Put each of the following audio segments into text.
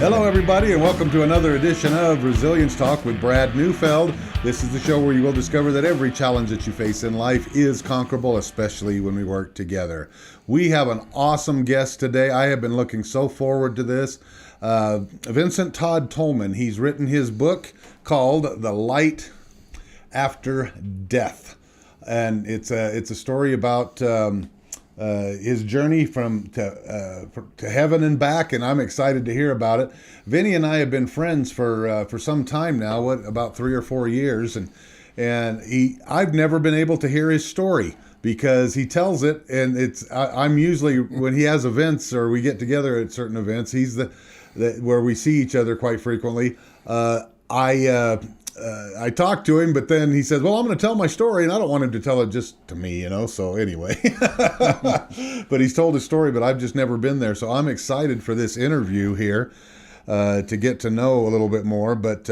Hello, everybody, and welcome to another edition of Resilience Talk with Brad Neufeld. This is the show where you will discover that every challenge that you face in life is conquerable, especially when we work together. We have an awesome guest today. I have been looking so forward to this. Vincent Todd Tolman. He's written his book called The Light After Death. And it's a story about his journey to heaven and back, and I'm excited to hear about it. Vinny and I have been friends for some time now, about 3 or 4 years, and I've never been able to hear his story because he tells it, and I'm usually, when he has events or we get together at certain events, he's the where we see each other quite frequently. I talked to him, but then he says, well, I'm going to tell my story, and I don't want him to tell it just to me, so anyway. But he's told his story, but I've just never been there, so I'm excited for this interview here to get to know a little bit more. But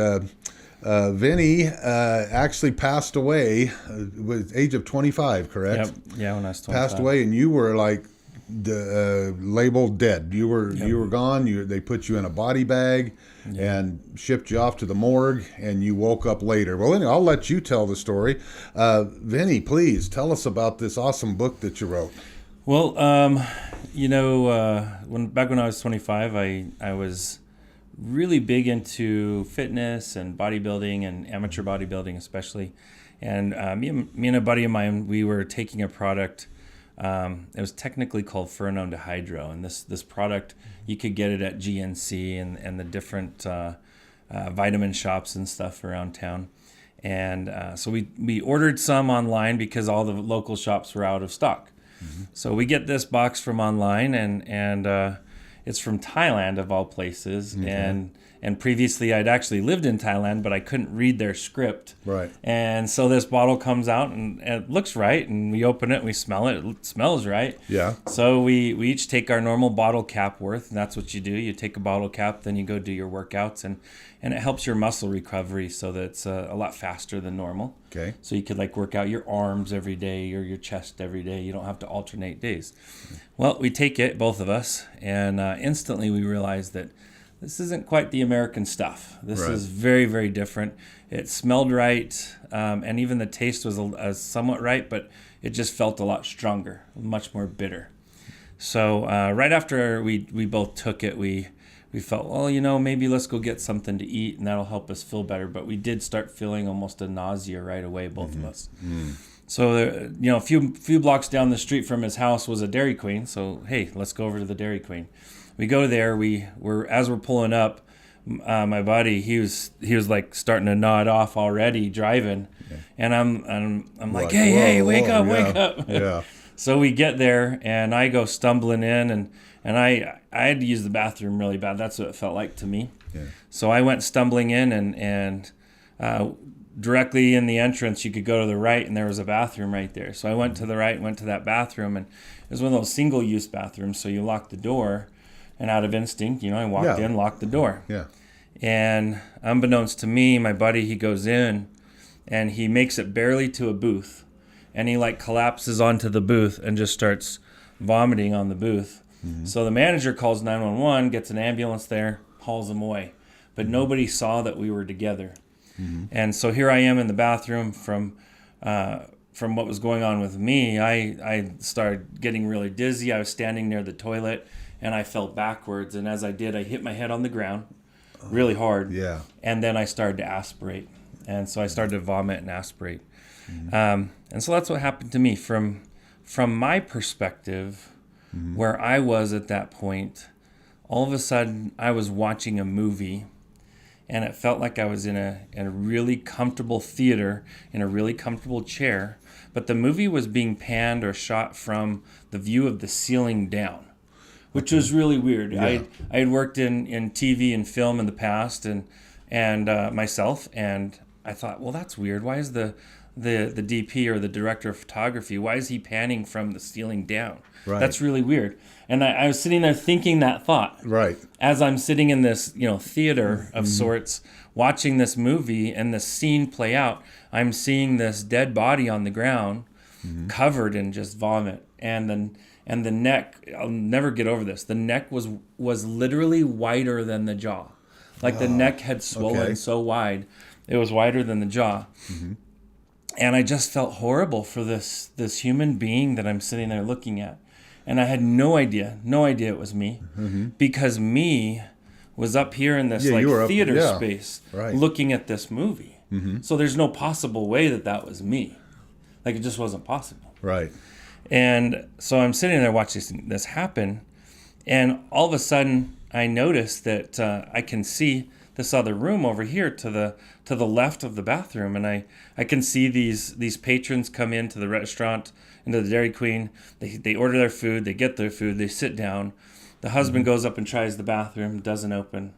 Vinny actually passed away with the age of 25, correct? Yep. Yeah, when I was 25. Passed away, and you were labeled dead. You were gone. They put you in a body bag and shipped you off to the morgue, and you woke up later. Well, anyway, I'll let you tell the story. Vinny, please tell us about this awesome book that you wrote. Well, when I was 25, I was really big into fitness and bodybuilding and amateur bodybuilding especially. And me and a buddy of mine, we were taking a product. It was technically called Furanone to Hydro, and this product, you could get it at GNC and the different vitamin shops and stuff around town. And so we ordered some online because all the local shops were out of stock. Mm-hmm. So we get this box from online, and it's from Thailand of all places. Okay. And previously I'd actually lived in Thailand, but I couldn't read their script. Right. And so this bottle comes out and it looks right, and we open it and we smell it. It smells right. Yeah. So we each take our normal bottle cap worth, and that's what you do. You take a bottle cap, then you go do your workouts, and it helps your muscle recovery so that it's a lot faster than normal. Okay. So you could work out your arms every day or your chest every day. You don't have to alternate days. Well, we take it, both of us, and instantly we realize that this isn't quite the American stuff. This is very, very different. It smelled right, and even the taste was somewhat right, but it just felt a lot stronger, much more bitter. So right after we both took it, we felt, well, maybe let's go get something to eat, and that'll help us feel better. But we did start feeling almost a nausea right away, both of us. Mm. So, a few blocks down the street from his house was a Dairy Queen. So, hey, let's go over to the Dairy Queen. We go there. As we're pulling up, my buddy, he was starting to nod off already driving, and I'm like, hey, wake up. Yeah. So we get there, and I go stumbling in, and I had to use the bathroom really bad. That's what it felt like to me. Yeah. So I went stumbling in, and directly in the entrance, you could go to the right, and there was a bathroom right there. So I went to the right, went to that bathroom, and it was one of those single-use bathrooms. So you lock the door. And out of instinct, I walked in, locked the door. Yeah. And unbeknownst to me, my buddy, he goes in, and he makes it barely to a booth. And he collapses onto the booth and just starts vomiting on the booth. Mm-hmm. So the manager calls 911, gets an ambulance there, hauls him away. But nobody saw that we were together. Mm-hmm. And so here I am in the bathroom from what was going on with me. I started getting really dizzy. I was standing near the toilet, and I fell backwards, and as I did, I hit my head on the ground really hard. Yeah. And then I started to aspirate, and so I started to vomit and aspirate. Mm-hmm. And so that's what happened to me. From my perspective, where I was at that point, all of a sudden I was watching a movie, and it felt like I was in a really comfortable theater, in a really comfortable chair, but the movie was being panned or shot from the view of the ceiling down, which was really weird. Yeah. I had worked in TV and film in the past, and myself, and I thought, well, that's weird. Why is the DP or the director of photography, why is he panning from the ceiling down? Right. That's really weird. And I was sitting there thinking that thought. Right. As I'm sitting in this, theater of sorts, watching this movie and this scene play out, I'm seeing this dead body on the ground, covered in just vomit. And and the neck, I'll never get over this. The neck was literally wider than the jaw. Like the neck had swollen so wide, it was wider than the jaw. And I just felt horrible for this human being that I'm sitting there looking at. And I had no idea it was me, because me was up here in this theater space looking at this movie. So there's no possible way that was me. Like, it just wasn't possible. Right. And so I'm sitting there watching this happen, and all of a sudden I notice that I can see this other room over here to the left of the bathroom, and I can see these patrons come into the restaurant, into the Dairy Queen. They order their food, they get their food, they sit down. The husband goes up and tries the bathroom, doesn't open.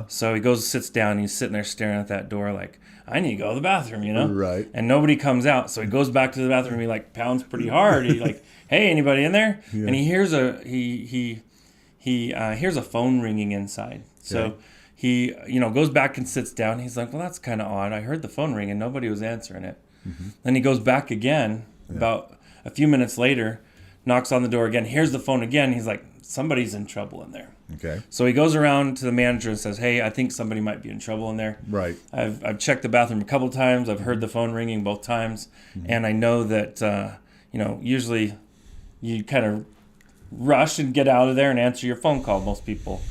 So he goes, sits down, and he's sitting there staring at that door like, I need to go to the bathroom, you know? Right. And nobody comes out. So he goes back to the bathroom. He like pounds pretty hard. He like, hey, anybody in there? Yeah. And he hears he hears a phone ringing inside. So he goes back and sits down. He's like, well, that's kind of odd. I heard the phone ring and nobody was answering it. Then he goes back again about a few minutes later, knocks on the door again, hears the phone again. He's like, somebody's in trouble in there. Okay. So he goes around to the manager and says, hey, I think somebody might be in trouble in there. Right. I've checked the bathroom a couple of times. I've heard the phone ringing both times. And I know that, usually you kind of rush and get out of there and answer your phone call, most people.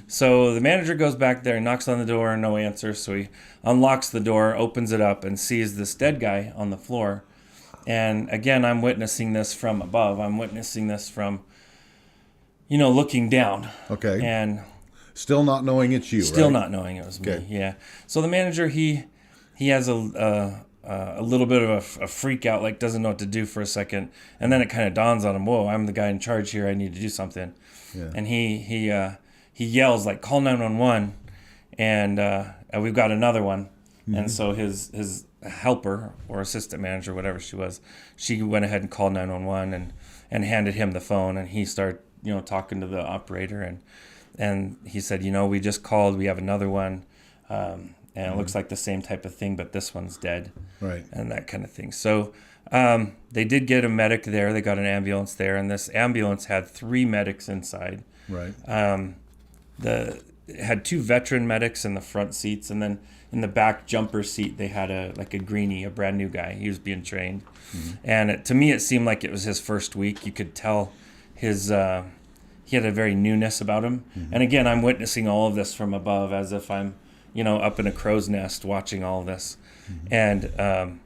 So the manager goes back there and knocks on the door, no answer. So he unlocks the door, opens it up, and sees this dead guy on the floor. And again, I'm witnessing this from above. I'm witnessing this from, looking down. Okay. And still not knowing it's you, still right? not knowing it was me. Yeah. So the manager, he has a little bit of a freak out, like doesn't know what to do for a second, and then it kind of dawns on him. Whoa, I'm the guy in charge here. I need to do something. Yeah. And he yells like, call 911, and we've got another one. And so his helper or assistant manager, whatever she was, she went ahead and called 911 and handed him the phone, and he started talking to the operator, and he said, we just called, we have another one, and it looks like the same type of thing, but this one's dead, right? And that kind of thing. So they did get a medic there. They got an ambulance there, and this ambulance had 3 medics inside. Right. It had 2 veteran medics in the front seats, and then in the back jumper seat they had a greenie, a brand new guy. He was being trained, and to me it seemed like it was his first week. You could tell he had a very newness about him. And again, I'm witnessing all of this from above, as if I'm up in a crow's nest watching all of this. And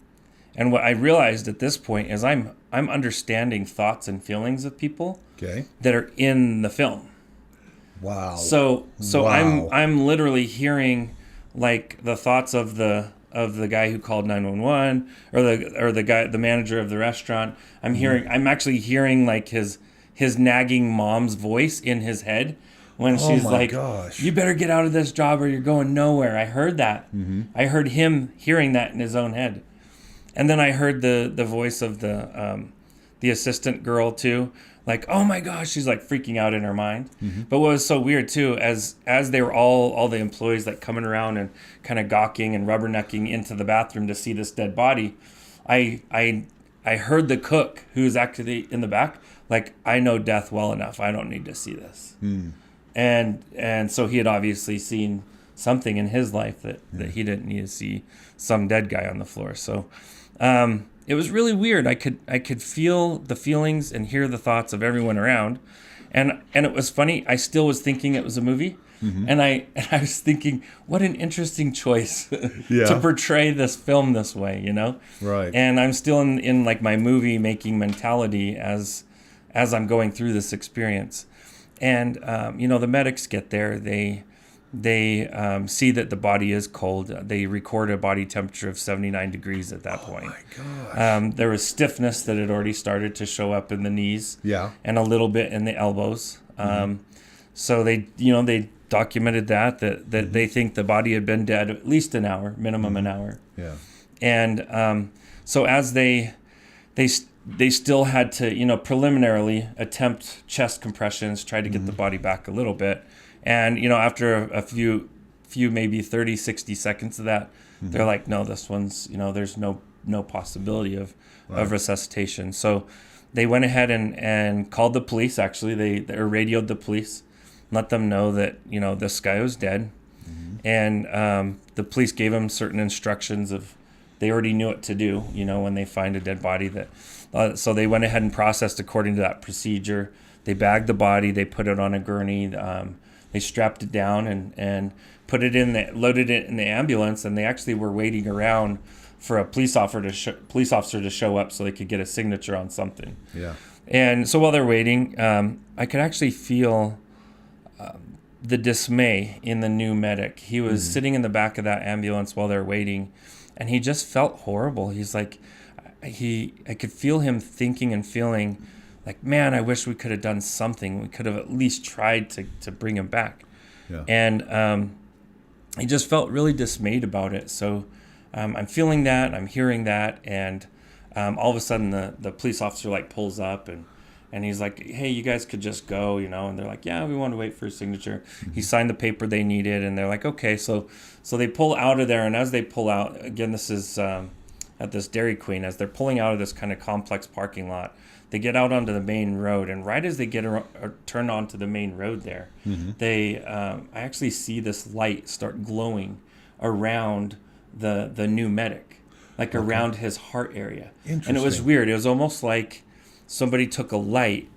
what I realized at this point is I'm understanding thoughts and feelings of people that are in the film. Wow. So wow. I'm literally hearing like the thoughts of the guy who called 911, or the manager of the restaurant. I'm actually hearing like his nagging mom's voice in his head when she's like, gosh, you better get out of this job or you're going nowhere. I heard that. I heard him hearing that in his own head. And then I heard the voice of the assistant girl too, like, oh my gosh, she's like freaking out in her mind. But what was so weird too, as they were all the employees like coming around and kind of gawking and rubbernecking into the bathroom to see this dead body, I heard the cook, who's actually in the back, like, I know death well enough. I don't need to see this. And so he had obviously seen something in his life that he didn't need to see some dead guy on the floor. So it was really weird. I could feel the feelings and hear the thoughts of everyone around. And it was funny. I still was thinking it was a movie. And I was thinking, what an interesting choice to portray this film this way, Right. And I'm still in like my movie making mentality as I'm going through this experience. And the medics get there. They see that the body is cold. They record a body temperature of 79 degrees at that point. Oh my gosh. There was stiffness that had already started to show up in the knees. Yeah. And a little bit in the elbows. So they documented that they think the body had been dead at least an hour, minimum an hour. Yeah. And so as they still had to, preliminarily attempt chest compressions, try to get the body back a little bit. And, after a few maybe 30, 60 seconds of that, they're like, no, this one's, there's no possibility of resuscitation. So they went ahead and called the police. Actually, they radioed the police, let them know that, this guy was dead. And the police gave him certain instructions of, they already knew what to do, when they find a dead body. So they went ahead and processed according to that procedure. They bagged the body, they put it on a gurney, they strapped it down and put it loaded it in the ambulance, and they actually were waiting around for a police officer to show up so they could get a signature on something. Yeah. And so while they're waiting, I could actually feel the dismay in the new medic. He was sitting in the back of that ambulance while they're waiting, and he just felt horrible. He's like, I could feel him thinking and feeling like, man, I wish we could have done something. We could have at least tried to bring him back. Yeah. And he just felt really dismayed about it. So I'm feeling that, I'm hearing that, and all of a sudden the police officer pulls up and he's like, hey, you guys could just go, and they're like, yeah, we want to wait for a signature. He signed the paper they needed, and they're like, okay. So they pull out of there, and as they pull out, again, this is at this Dairy Queen, as they're pulling out of this kind of complex parking lot, they get out onto the main road, and right as they turn onto the main road there, I actually see this light start glowing around the new medic, around his heart area. And it was weird. It was almost like somebody took a light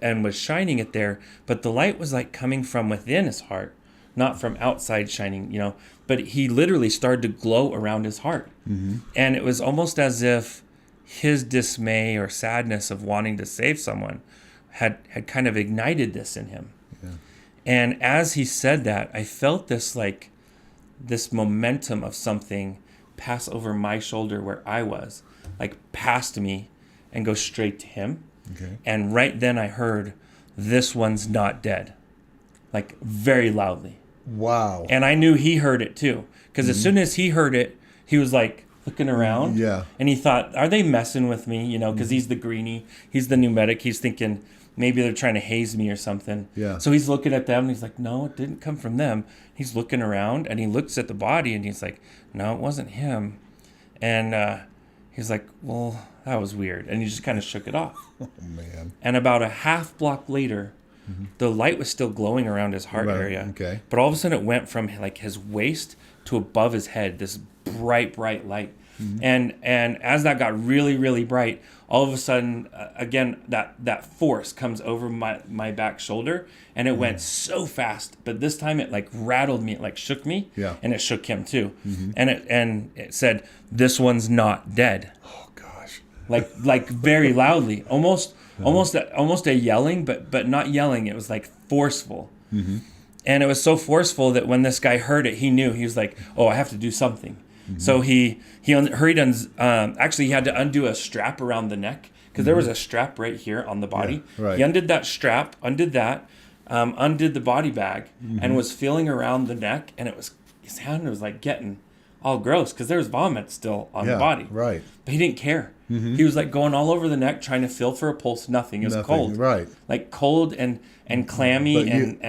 and was shining it there, but the light was coming from within his heart, not from outside shining, but he literally started to glow around his heart. And it was almost as if his dismay or sadness of wanting to save someone had kind of ignited this in him. Yeah. And as he said that, I felt this momentum of something pass over my shoulder where I was, past me and go straight to him. Okay. And right then I heard, "This one's not dead," very loudly. Wow. And I knew he heard it too, because as soon as he heard it, he was looking around. Yeah. And he thought, are they messing with me? Because he's the greenie, he's the new medic. He's thinking maybe they're trying to haze me or something. Yeah. So he's looking at them and he's like, no, it didn't come from them. He's looking around and he looks at the body and he's like, no, it wasn't him. And he's like, well, that was weird. And he just kind of shook it off. Oh, man. And about a half block later, the light was still glowing around his heart area. Okay. But all of a sudden it went from his waist to above his head, this bright light. And as that got really, really bright, all of a sudden, again, that force comes over my back shoulder, and it went so fast. But this time it rattled me, it shook me, and it shook him too. And it said, "This one's not dead." Oh gosh! Very loudly, almost a yelling, but not yelling. It was forceful. And it was so forceful that when this guy heard it, he knew. He was like, "Oh, I have to do something." So he hurried actually he had to undo a strap around the neck, because there was a strap right here on the body. Yeah, right. He undid that strap, undid the body bag, and was feeling around the neck, and his hand was getting all gross because there was vomit still on the body. Right. But he didn't care. He was going all over the neck trying to feel for a pulse. Nothing. It was cold. Right. Cold and clammy and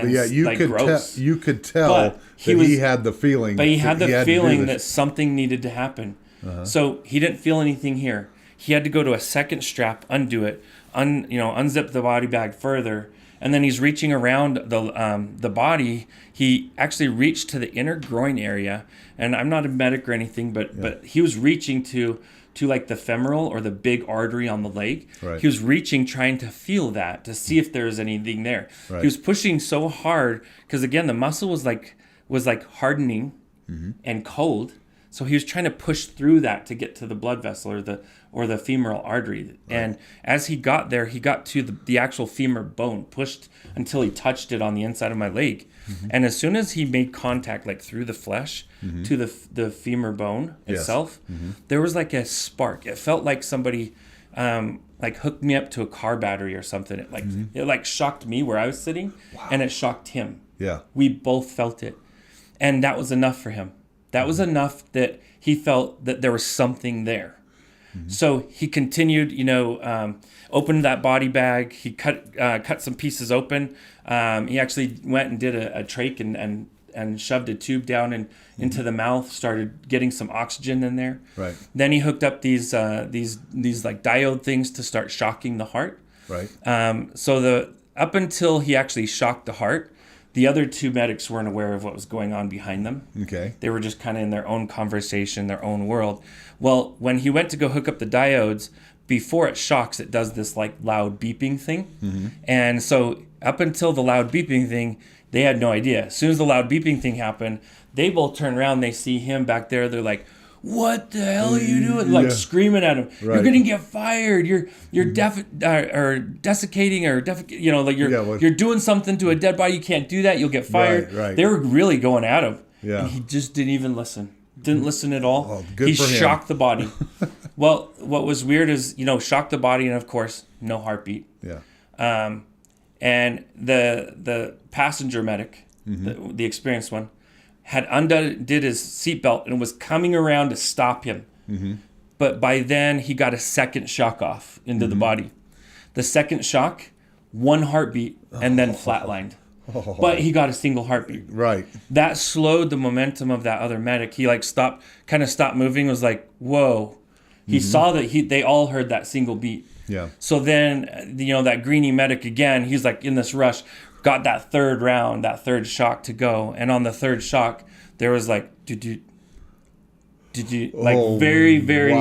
gross. You could tell he had the feeling. But he had the feeling that something needed to happen. So he didn't feel anything here. He had to go to a second strap, undo it, unzip the body bag further, and then he's reaching around the body. He actually reached to the inner groin area, and I'm not a medic or anything, but he was reaching to the femoral or the big artery on the leg. Right. He was reaching, trying to feel that, to see if there was anything there. Right. He was pushing so hard because, again, the muscle was hardening and cold. So he was trying to push through that to get to the blood vessel or the femoral artery. Right. And as he got there, he got to the actual femur bone, pushed until he touched it on the inside of my leg. And as soon as he made contact through the flesh to the femur bone itself, there was a spark. It felt like somebody hooked me up to a car battery or something. It shocked me where I was sitting, and it shocked him. Yeah. We both felt it. And that was enough for him. That was enough that he felt that there was something there. So he continued, opened that body bag. He cut some pieces open. He actually went and did a trach and shoved a tube down and into the mouth, started getting some oxygen in there. Right. Then he hooked up these like diode things to start shocking the heart. Right. So up until he actually shocked the heart, the other two medics weren't aware of what was going on behind them. Okay. They were just kind of in their own conversation, their own world. Well, when he went to go hook up the diodes, before it shocks, it does this like loud beeping thing. And so up until the loud beeping thing, they had no idea. As soon as the loud beeping thing happened, they both turn around, they see him back there. They're like, "What the hell are you doing?" Like screaming at him. Right. "You're gonna get fired. You're desiccating or like you're doing something to a dead body. You can't do that. You'll get fired." Right. They were really going at him. Yeah. And he just didn't even listen. Didn't listen at all. Oh, good he for him. shocked the body. Well, what was weird is, shocked the body, and of course, no heartbeat. Yeah. And the passenger medic, the experienced one, had undid his seatbelt and was coming around to stop him. But by then, he got a second shock off into the body. The second shock, one heartbeat, and then flatlined. But he got a single heartbeat. Right. That slowed the momentum of that other medic. He stopped moving, was like, whoa. He saw that they all heard that single beat. Yeah. So then, that greenie medic again, he's like in this rush, got that third round, that third shock to go. And on the third shock, there was like, did you very, very,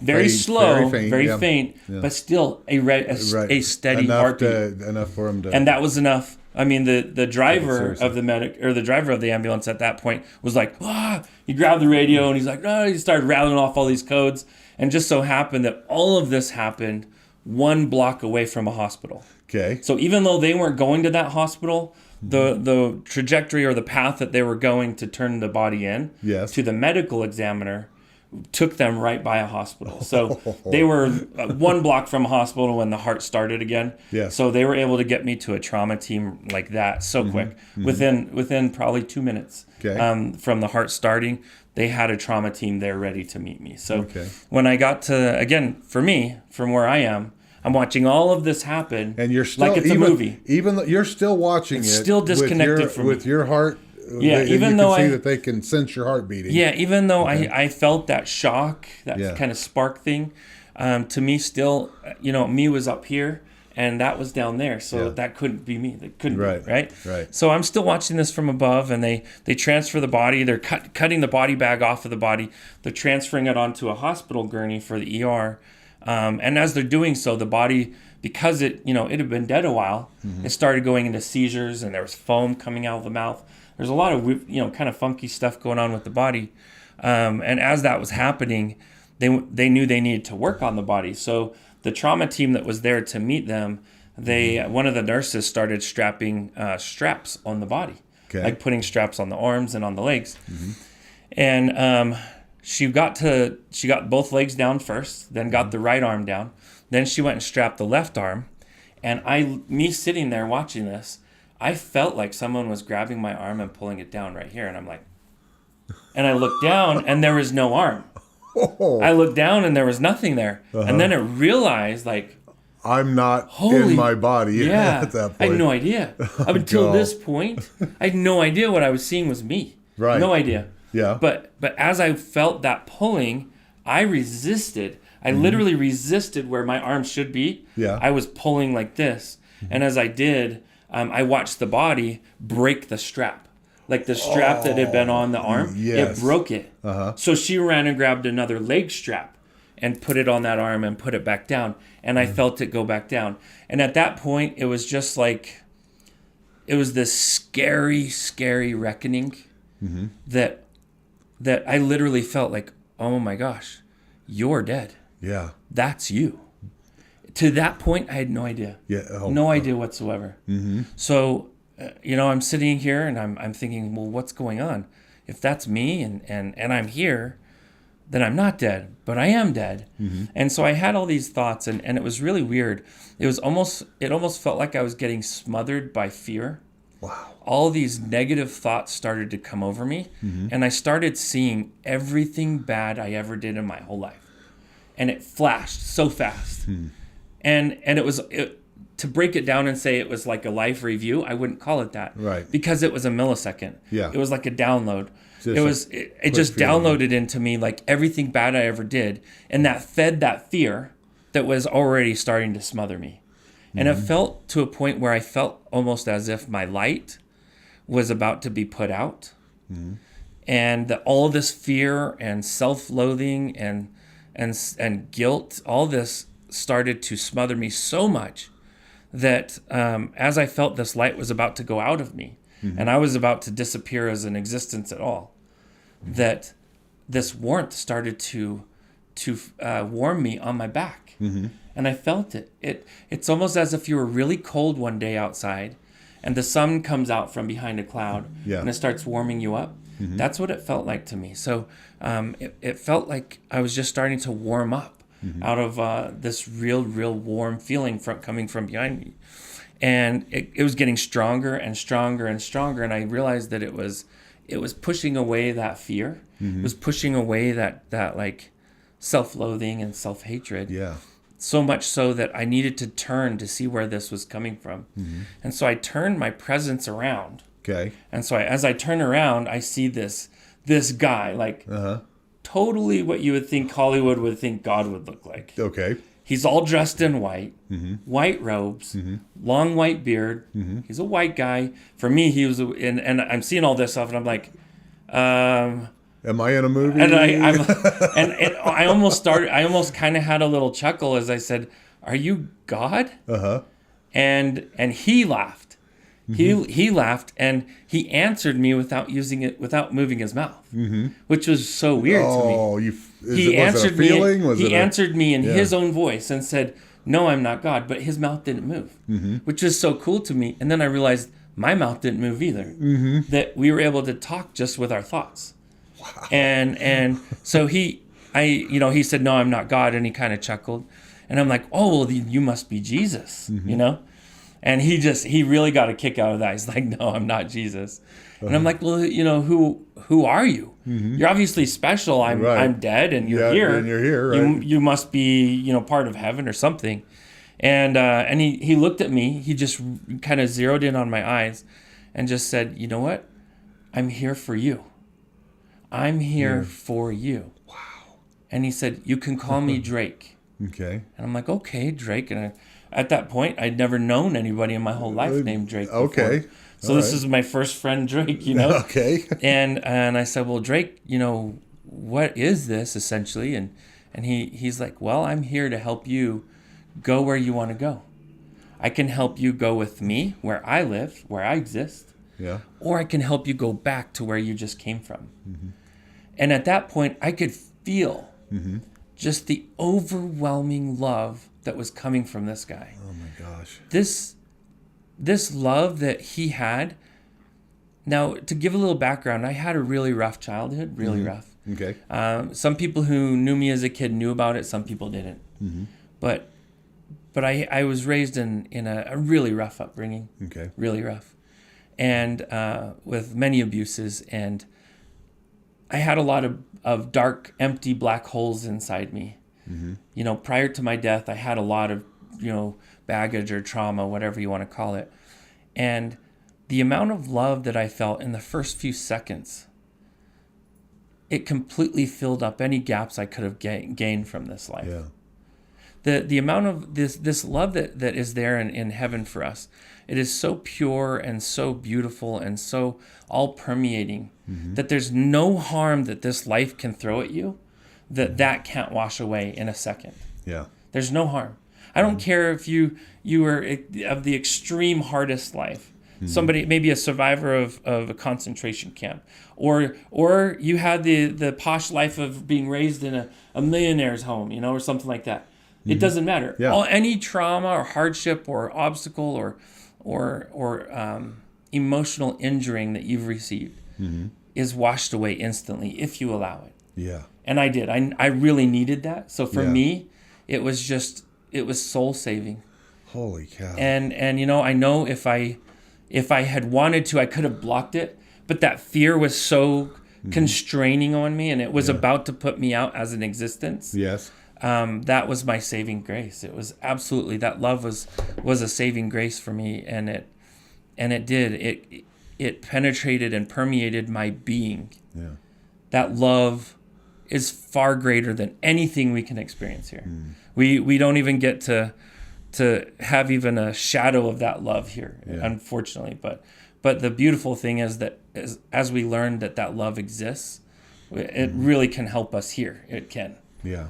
very faint, slow, very faint, but still a steady heartbeat. Enough for him to. And that was enough. I mean, the driver of the medic, or the driver of the ambulance at that point was like, he grabbed the radio and he's like, he started rattling off all these codes. And just so happened that all of this happened 1 block away from a hospital. Okay. So even though they weren't going to that hospital, the trajectory or the path that they were going to turn the body in to the medical examiner took them right by a hospital. So they were 1 block from a hospital when the heart started again. Yes. So they were able to get me to a trauma team like that so quick. Within probably 2 minutes from the heart starting, they had a trauma team there ready to meet me. So when I got to, again, for me, from where I am, I'm watching all of this happen, and you're still, like it's a movie. Even though you're still watching it's still disconnected from with your heart. Yeah, even though see that they can sense your heart beating. Yeah, even though I felt that shock, that kind of spark thing, to me still, me was up here and that was down there. So that couldn't be me. That couldn't be, right? So I'm still watching this from above, and they transfer the body. They're cutting the body bag off of the body. They're transferring it onto a hospital gurney for the ER. And as they're doing so, the body, because it had been dead a while, it started going into seizures, and there was foam coming out of the mouth. There's a lot of kind of funky stuff going on with the body. And as that was happening, they knew they needed to work on the body. So the trauma team that was there to meet them, one of the nurses started strapping straps on the body, like putting straps on the arms and on the legs. And she got both legs down first, then got the right arm down. Then she went and strapped the left arm. And me sitting there watching this, I felt like someone was grabbing my arm and pulling it down right here. And I'm like, and I looked down and there was no arm. I looked down and there was nothing there. And then I realized, like, I'm not in my body at that point. I had no idea. Up until this point, I had no idea what I was seeing was me. Right. No idea. Yeah. But as I felt that pulling, I resisted. I literally resisted where my arm should be. Yeah. I was pulling like this. And as I did, I watched the body break the strap. Like the strap that had been on the arm, it broke it. So she ran and grabbed another leg strap and put it on that arm and put it back down. And I felt it go back down. And at that point, it was just like, it was this scary, scary reckoning that I literally felt like, oh my gosh, you're dead. Yeah. That's you. To that point, I had no idea. No idea whatsoever. So, I'm sitting here and I'm thinking, well, what's going on? If that's me and I'm here, then I'm not dead, but I am dead. And so I had all these thoughts, and it was really weird. It almost felt like I was getting smothered by fear. Wow. All these negative thoughts started to come over me, and I started seeing everything bad I ever did in my whole life. And it flashed so fast. And to break it down and say it was like a life review, I wouldn't call it that. Right. Because it was a millisecond. Yeah. It was like a download. It just feeling. downloaded into me like everything bad I ever did. And that fed that fear that was already starting to smother me. And it felt to a point where I felt almost as if my light was about to be put out. And that all this fear and self-loathing and guilt, all this started to smother me so much that as I felt this light was about to go out of me, and I was about to disappear as an existence at all, that this warmth started to warm me on my back. And I felt it. It's almost as if you were really cold one day outside, and the sun comes out from behind a cloud, and it starts warming you up. That's what it felt like to me. So it felt like I was just starting to warm up out of this real warm feeling coming from behind me. And it was getting stronger and stronger and stronger. And I realized that it was pushing away that fear. It was pushing away that like self-loathing and self-hatred. Yeah. So much so that I needed to turn to see where this was coming from. And so I turned my presence around. Okay. And so as I turn around, I see this guy, like totally what you would think Hollywood would think God would look like. Okay. He's all dressed in white, white robes, long white beard. He's a white guy. For me, he was, and I'm seeing all this stuff, and I'm like, am I in a movie? And I almost kind of had a little chuckle as I said, "Are you God?" And he laughed. He laughed, and he answered me without moving his mouth, which was so weird to me. He answered me in his own voice and said, "No, I'm not God," but his mouth didn't move, which was so cool to me. And then I realized my mouth didn't move either. That we were able to talk just with our thoughts. Wow. And so he said, "No, I'm not God," and he kind of chuckled, and I'm like, "Oh, well, you must be Jesus," And he really got a kick out of that. He's like, "No, I'm not Jesus." And I'm like, "Well, who are you? You're obviously special. I'm dead, and you're here. And you're here, right? You must be, part of heaven or something." And he looked at me. He just kind of zeroed in on my eyes, and just said, "You know what? I'm here for you. I'm here for you." Wow. And he said, "You can call me Drake." Okay. And I'm like, "Okay, Drake." And at that point, I'd never known anybody in my whole life named Drake before. Okay. So this is my first friend, Drake, Okay. And I said, "Well, Drake, what is this essentially?" And he's like, "Well, I'm here to help you go where you want to go. I can help you go with me where I live, where I exist. Yeah. Or I can help you go back to where you just came from." And at that point, I could feel just the overwhelming love that was coming from this guy. Oh my gosh. This love that he had. Now, to give a little background, I had a really rough childhood, really rough. Okay. Some people who knew me as a kid knew about it. Some people didn't. But I was raised in a really rough upbringing. Okay. Really rough. And with many abuses. And I had a lot of dark, empty black holes inside me. Prior to my death, I had a lot of, baggage or trauma, whatever you want to call it. And the amount of love that I felt in the first few seconds, it completely filled up any gaps I could have gained from this life. Yeah. The amount of this love that is there in heaven for us, it is so pure and so beautiful and so all permeating that there's no harm that this life can throw at you that can't wash away in a second. Yeah. There's no harm. I don't care if you were of the extreme hardest life, somebody maybe a survivor of a concentration camp, or you had the posh life of being raised in a millionaire's home, or something like that. It doesn't matter. Yeah. Any trauma or hardship or obstacle or emotional injuring that you've received is washed away instantly if you allow it. Yeah. And I did. I really needed that. So for me, it was soul saving. Holy cow. And I know if I had wanted to, I could have blocked it, but that fear was so constraining on me, and it was about to put me out as an existence. Yes. that was my saving grace. It was absolutely, that love was a saving grace for me, and it penetrated and permeated my being. Yeah. That love is far greater than anything we can experience here. We don't even get to have even a shadow of that love here, unfortunately. But the beautiful thing is that as we learn that love exists, it really can help us here. It can. Yeah.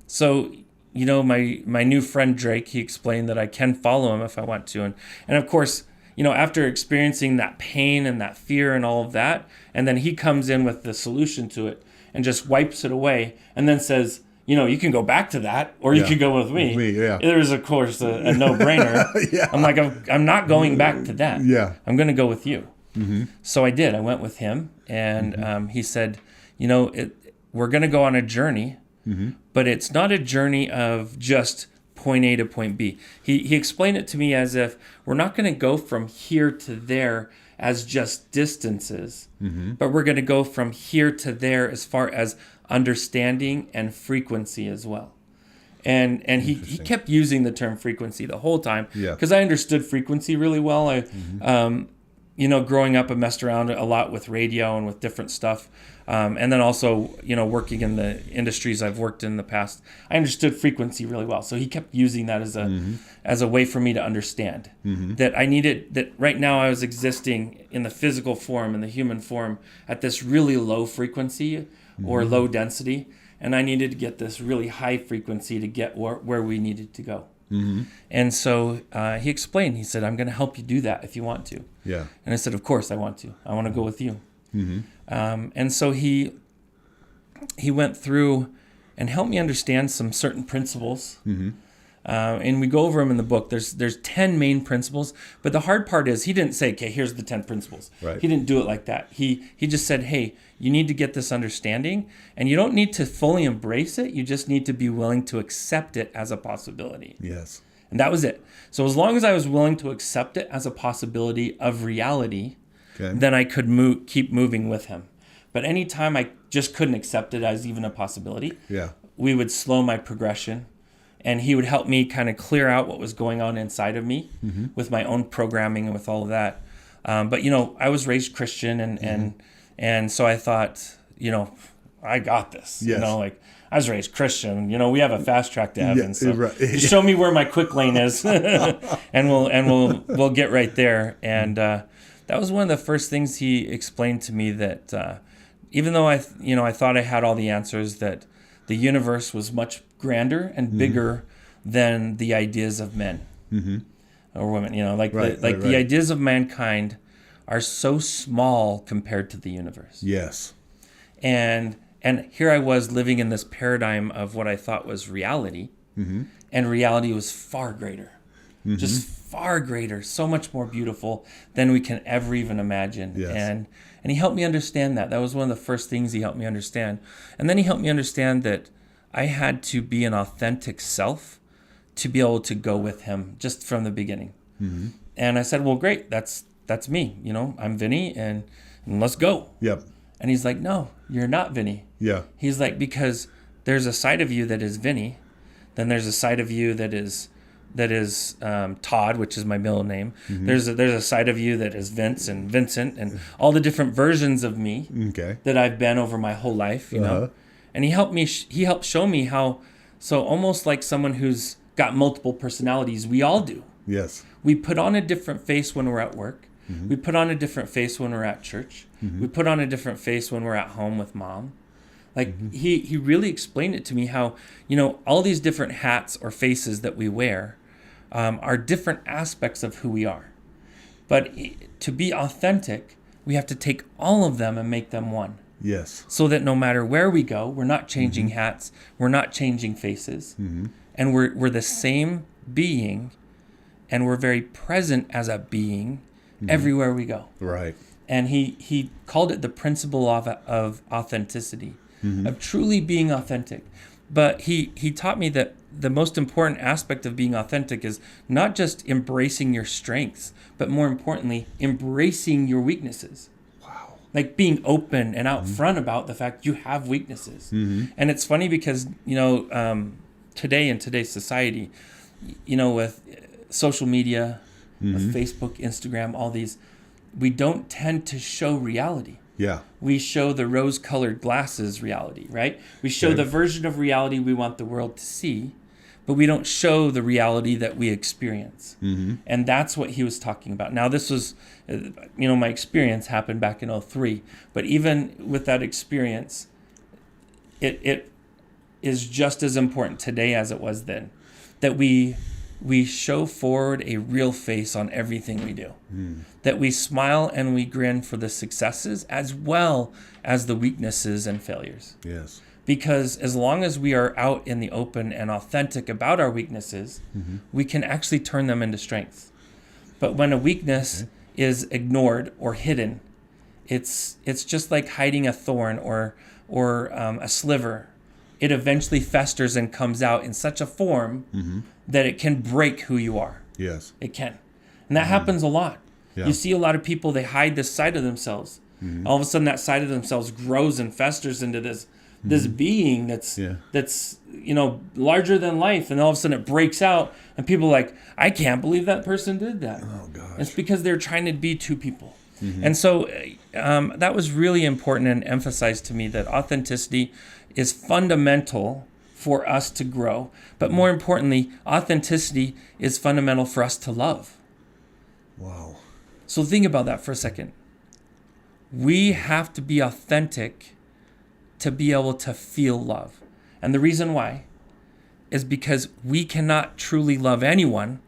So, my new friend Drake, he explained that I can follow him if I want to. And of course, after experiencing that pain and that fear and all of that, and then he comes in with the solution to it and just wipes it away and then says, you can go back to that, or you can go with me. There's, of course, a no-brainer. Yeah. I'm like, I'm not going back to that. Yeah. I'm going to go with you. So I did. I went with him, and he said, we're going to go on a journey, but it's not a journey of just point A to point B. He explained it to me as if we're not going to go from here to there as just distances, but we're going to go from here to there as far as understanding and frequency as well. And he kept using the term frequency the whole time, because I understood frequency really well. Growing up, I messed around a lot with radio and with different stuff. And then also, working in the industries I've worked in the past, I understood frequency really well. So he kept using that as a way for me to understand that I needed, that right now I was existing in the physical form, in the human form, at this really low frequency or low density. And I needed to get this really high frequency to get where we needed to go. And so he explained, he said, I'm going to help you do that if you want to. Yeah. And I said, of course I want to. I want to go with you. And so he went through and helped me understand some certain principles. And we go over them in the book. There's 10 main principles, but the hard part is he didn't say, okay, here's the 10 principles. Right. He didn't do it like that. He just said, hey, you need to get this understanding, and you don't need to fully embrace it. You just need to be willing to accept it as a possibility. Yes. And that was it. So as long as I was willing to accept it as a possibility of reality, then I could keep moving with him. But anytime I just couldn't accept it as even a possibility, we would slow my progression, and he would help me kind of clear out what was going on inside of me with my own programming and with all of that. But I was raised Christian, and so I thought, I got this. Yes. I was raised Christian. We have a fast track to heaven. So right. Just show me where my quick lane is, and we'll get right there. And that was one of the first things he explained to me, that even though I thought I had all the answers, that the universe was much grander and bigger than the ideas of men or women. The ideas of mankind are so small compared to the universe. Yes. And here I was living in this paradigm of what I thought was reality, and reality was far greater, just far greater, so much more beautiful than we can ever even imagine. Yes. And he helped me understand that. That was one of the first things he helped me understand. And then he helped me understand that I had to be an authentic self to be able to go with him just from the beginning. And I said, well, great, that's me. I'm Vinny, and let's go. Yep. And he's like, no, you're not Vinny. Yeah. He's like, because there's a side of you that is Vinny, then there's a side of you that is Todd, which is my middle name. There's a side of you that is Vince and Vincent and all the different versions of me that I've been over my whole life, know. And he helped show me how, so almost like someone who's got multiple personalities, we all do. Yes. We put on a different face when we're at work. We put on a different face when we're at church. We put on a different face when we're at home with mom. He really explained it to me how, all these different hats or faces that we wear are different aspects of who we are. But to be authentic, we have to take all of them and make them one. Yes. So that no matter where we go, we're not changing hats, we're not changing faces, and we're the same being, and we're very present as a being everywhere we go. Right. And he called it the principle of authenticity, of truly being authentic. But he taught me that the most important aspect of being authentic is not just embracing your strengths, but more importantly, embracing your weaknesses. Wow. like being open and out front about the fact you have weaknesses. And it's funny because, today in today's society, with social media, with Facebook, Instagram, all these, we don't tend to show reality. Yeah. We show the rose-colored glasses reality, right? We show the version of reality we want the world to see, but we don't show the reality that we experience. And that's what he was talking about. Now, this was, my experience happened back in 2003, but even with that experience, it is just as important today as it was then, that we show forward a real face on everything we do. That we smile and we grin for the successes as well as the weaknesses and failures. Yes. Because as long as we are out in the open and authentic about our weaknesses, we can actually turn them into strengths. But when a weakness is ignored or hidden, it's just like hiding a thorn or a sliver. It eventually festers and comes out in such a form that it can break who you are. Yes. It can. And that happens a lot. Yeah. You see a lot of people, they hide this side of themselves. All of a sudden that side of themselves grows and festers into this being that's larger than life, and all of a sudden it breaks out and people are like, I can't believe that person did that. Oh gosh. It's because they're trying to be two people. And so that was really important and emphasized to me that authenticity is fundamental for us to grow. But more importantly, authenticity is fundamental for us to love. Wow. So think about that for a second. We have to be authentic to be able to feel love. And the reason why is because we cannot truly love anyone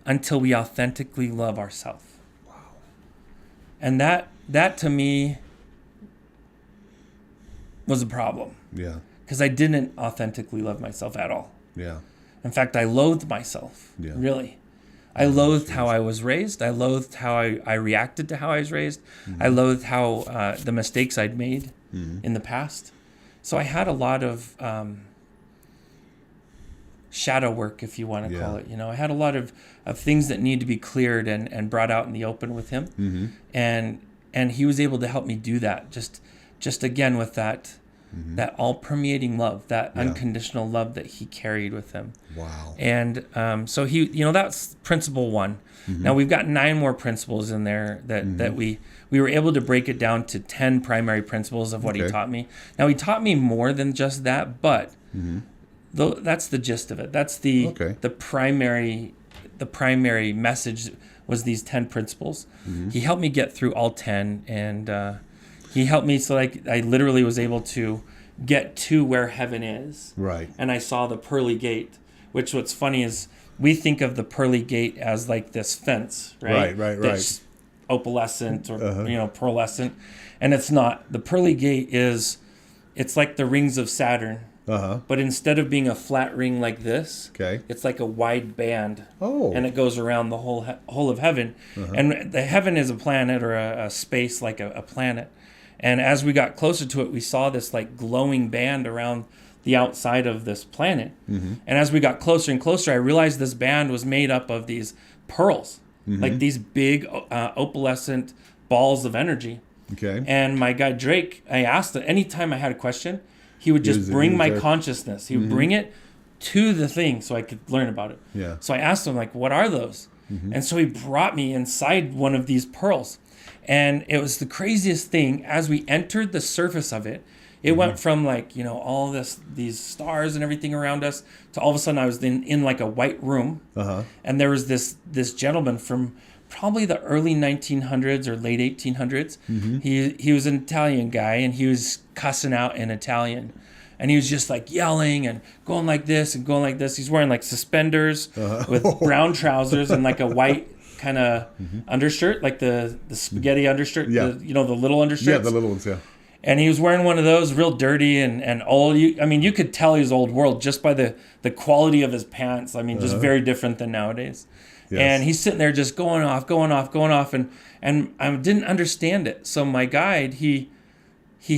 until we authentically love ourselves. Wow. And that to me was a problem. Yeah. Because I didn't authentically love myself at all. Yeah. In fact, I loathed myself. Yeah. Really. I loathed how I was raised. I loathed how I reacted to how I was raised. I loathed how the mistakes I'd made in the past. So I had a lot of shadow work, if you want to call it. I had a lot of things that need to be cleared and brought out in the open with him. And he was able to help me do that. Just again with that all permeating love, that unconditional love that he carried with him. Wow. And so he, that's principle one. Now we've got 9 more principles in there that we were able to break it down to 10 primary principles of what he taught me. Now he taught me more than just that, but that's the gist of it. That's the primary message was these 10 principles. He helped me get through all 10, and he helped me so I literally was able to get to where heaven is. Right. And I saw the Pearly Gate, which what's funny is we think of the Pearly Gate as like this fence, right? Right. That's opalescent or pearlescent, and it's not. The Pearly Gate it's like the rings of Saturn. But instead of being a flat ring like this, it's like a wide band. Oh. And it goes around the whole of heaven. And the heaven is a planet or a space like a planet. And as we got closer to it, we saw this like glowing band around the outside of this planet. And as we got closer and closer, I realized this band was made up of these pearls, like these big opalescent balls of energy. Okay. And my guy Drake, I asked him anytime I had a question, he would just bring my consciousness. He would bring it to the thing so I could learn about it. Yeah. So I asked him, like, what are those? And so he brought me inside one of these pearls. And it was the craziest thing. As we entered the surface of it, it went from all these stars and everything around us to all of a sudden I was in like a white room. And there was this gentleman from probably the early 1900s or late 1800s. He was an Italian guy, and he was cussing out in Italian. And he was just like yelling and going like this and going like this. He's wearing like suspenders with brown trousers and like a white kind of undershirt, like the spaghetti undershirt, the little undershirts. Yeah, the little ones, yeah. And he was wearing one of those, real dirty and old. You could tell he was old world just by the quality of his pants. Just very different than nowadays. Yes. And he's sitting there just going off, and I didn't understand it. So my guide, he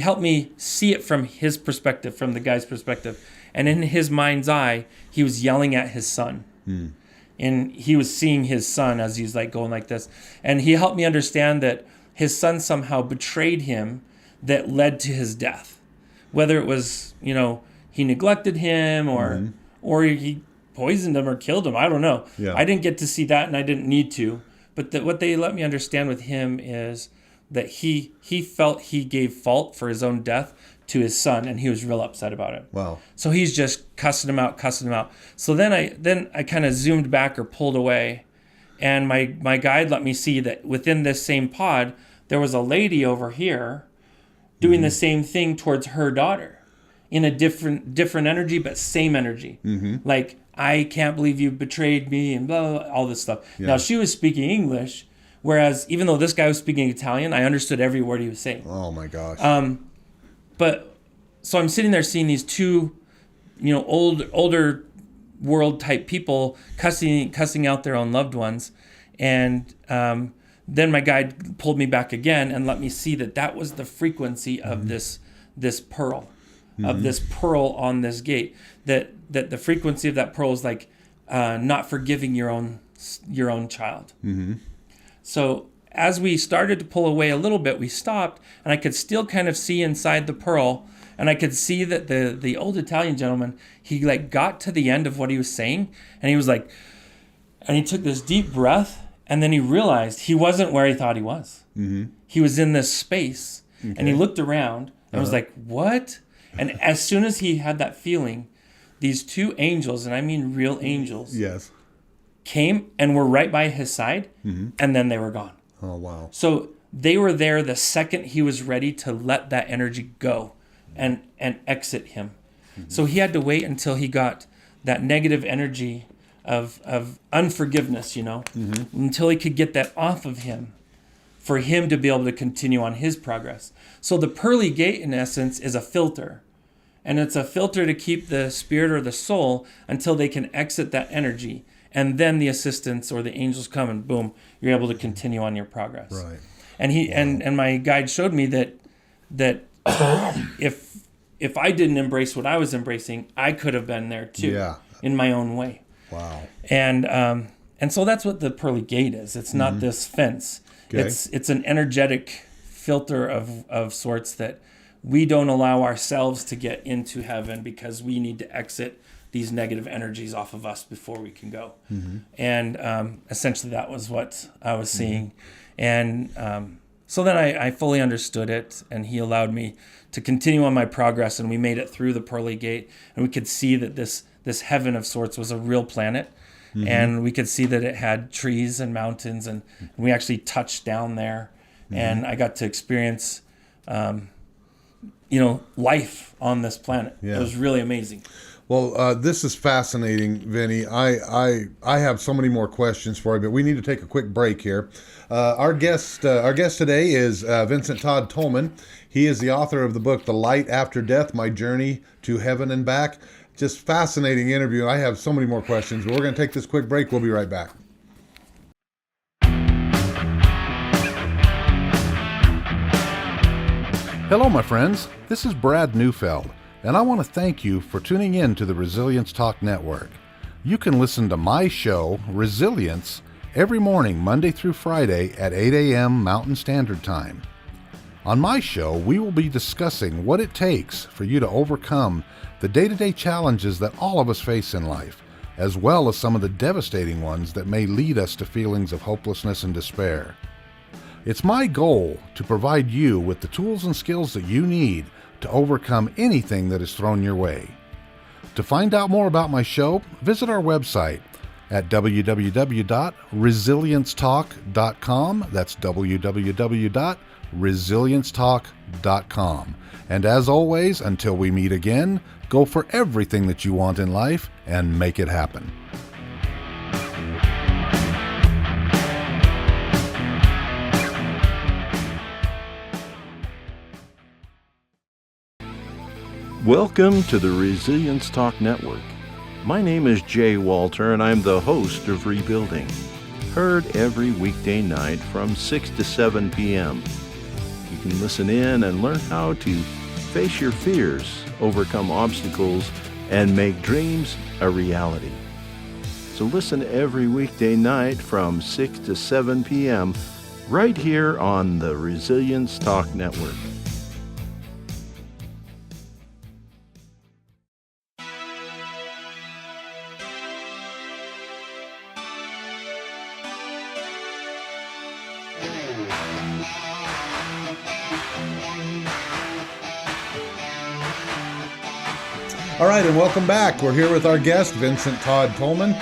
helped me see it from his perspective, from the guy's perspective. And in his mind's eye, he was yelling at his son. And he was seeing his son as he's like going like this. And he helped me understand that his son somehow betrayed him that led to his death. Whether it was, he neglected him or he poisoned him or killed him. I don't know. Yeah. I didn't get to see that, and I didn't need to. But what they let me understand with him is that he felt he gave fault for his own death to his son, and he was real upset about it. Wow. So he's just cussing him out. So then I kind of zoomed back or pulled away, and my guide let me see that within this same pod, there was a lady over here doing the same thing towards her daughter in a different energy, but same energy. Like, I can't believe you betrayed me and blah, blah, blah, all this stuff. Yeah. Now, she was speaking English, whereas even though this guy was speaking Italian, I understood every word he was saying. Oh my gosh. But so I'm sitting there seeing these two, older world type people cussing out their own loved ones. And then my guide pulled me back again and let me see that was the frequency of this pearl, of this pearl on this gate. That the frequency of that pearl is like not forgiving your own child. So as we started to pull away a little bit, we stopped, and I could still kind of see inside the pearl, and I could see that the old Italian gentleman, he like got to the end of what he was saying, and he was like, and he took this deep breath, and then he realized he wasn't where he thought he was. He was in this space, and he looked around and was like, what? And as soon as he had that feeling, these two angels, and I mean real angels, Yes. came and were right by his side, and then they were gone. Oh, wow. So they were there the second he was ready to let that energy go and exit him. So he had to wait until he got that negative energy of unforgiveness, until he could get that off of him for him to be able to continue on his progress. So the pearly gate, in essence, is a filter. And it's a filter to keep the spirit or the soul until they can exit that energy. And then the assistants or the angels come and boom, you're able to continue on your progress. Right. And and my guide showed me that if I didn't embrace what I was embracing, I could have been there too, in my own way. Wow. And so that's what the pearly gate is. It's not this fence. Okay. It's an energetic filter of sorts that we don't allow ourselves to get into heaven because we need to exit these negative energies off of us before we can go. And essentially that was what I was seeing. And so then I fully understood it, and he allowed me to continue on my progress, and we made it through the pearly gate, and we could see that this heaven of sorts was a real planet. And we could see that it had trees and mountains, and we actually touched down there, and I got to experience life on this planet. Yeah. It was really amazing. Well, this is fascinating, Vinny. I have so many more questions for you, but we need to take a quick break here. Our guest today is Vincent Todd Tolman. He is the author of the book, The Light After Death, My Journey to Heaven and Back. Just fascinating interview. I have so many more questions, but we're going to take this quick break. We'll be right back. Hello, my friends. This is Brad Neufeld, and I want to thank you for tuning in to the Resilience Talk Network. You can listen to my show, Resilience, every morning, Monday through Friday at 8 a.m. Mountain Standard Time. On my show, we will be discussing what it takes for you to overcome the day-to-day challenges that all of us face in life, as well as some of the devastating ones that may lead us to feelings of hopelessness and despair. It's my goal to provide you with the tools and skills that you need to overcome anything that is thrown your way. To find out more about my show, visit our website at www.resiliencetalk.com. That's www.resiliencetalk.com. And as always, until we meet again, go for everything that you want in life and make it happen. Welcome to the Resilience Talk Network. My name is Jay Walter, and I'm the host of Rebuilding, heard every weekday night from 6 to 7 p.m. You can listen in and learn how to face your fears, overcome obstacles, and make dreams a reality. So listen every weekday night from 6 to 7 p.m. right here on the Resilience Talk Network. All right, and welcome back. We're here with our guest, Vincent Todd Tolman,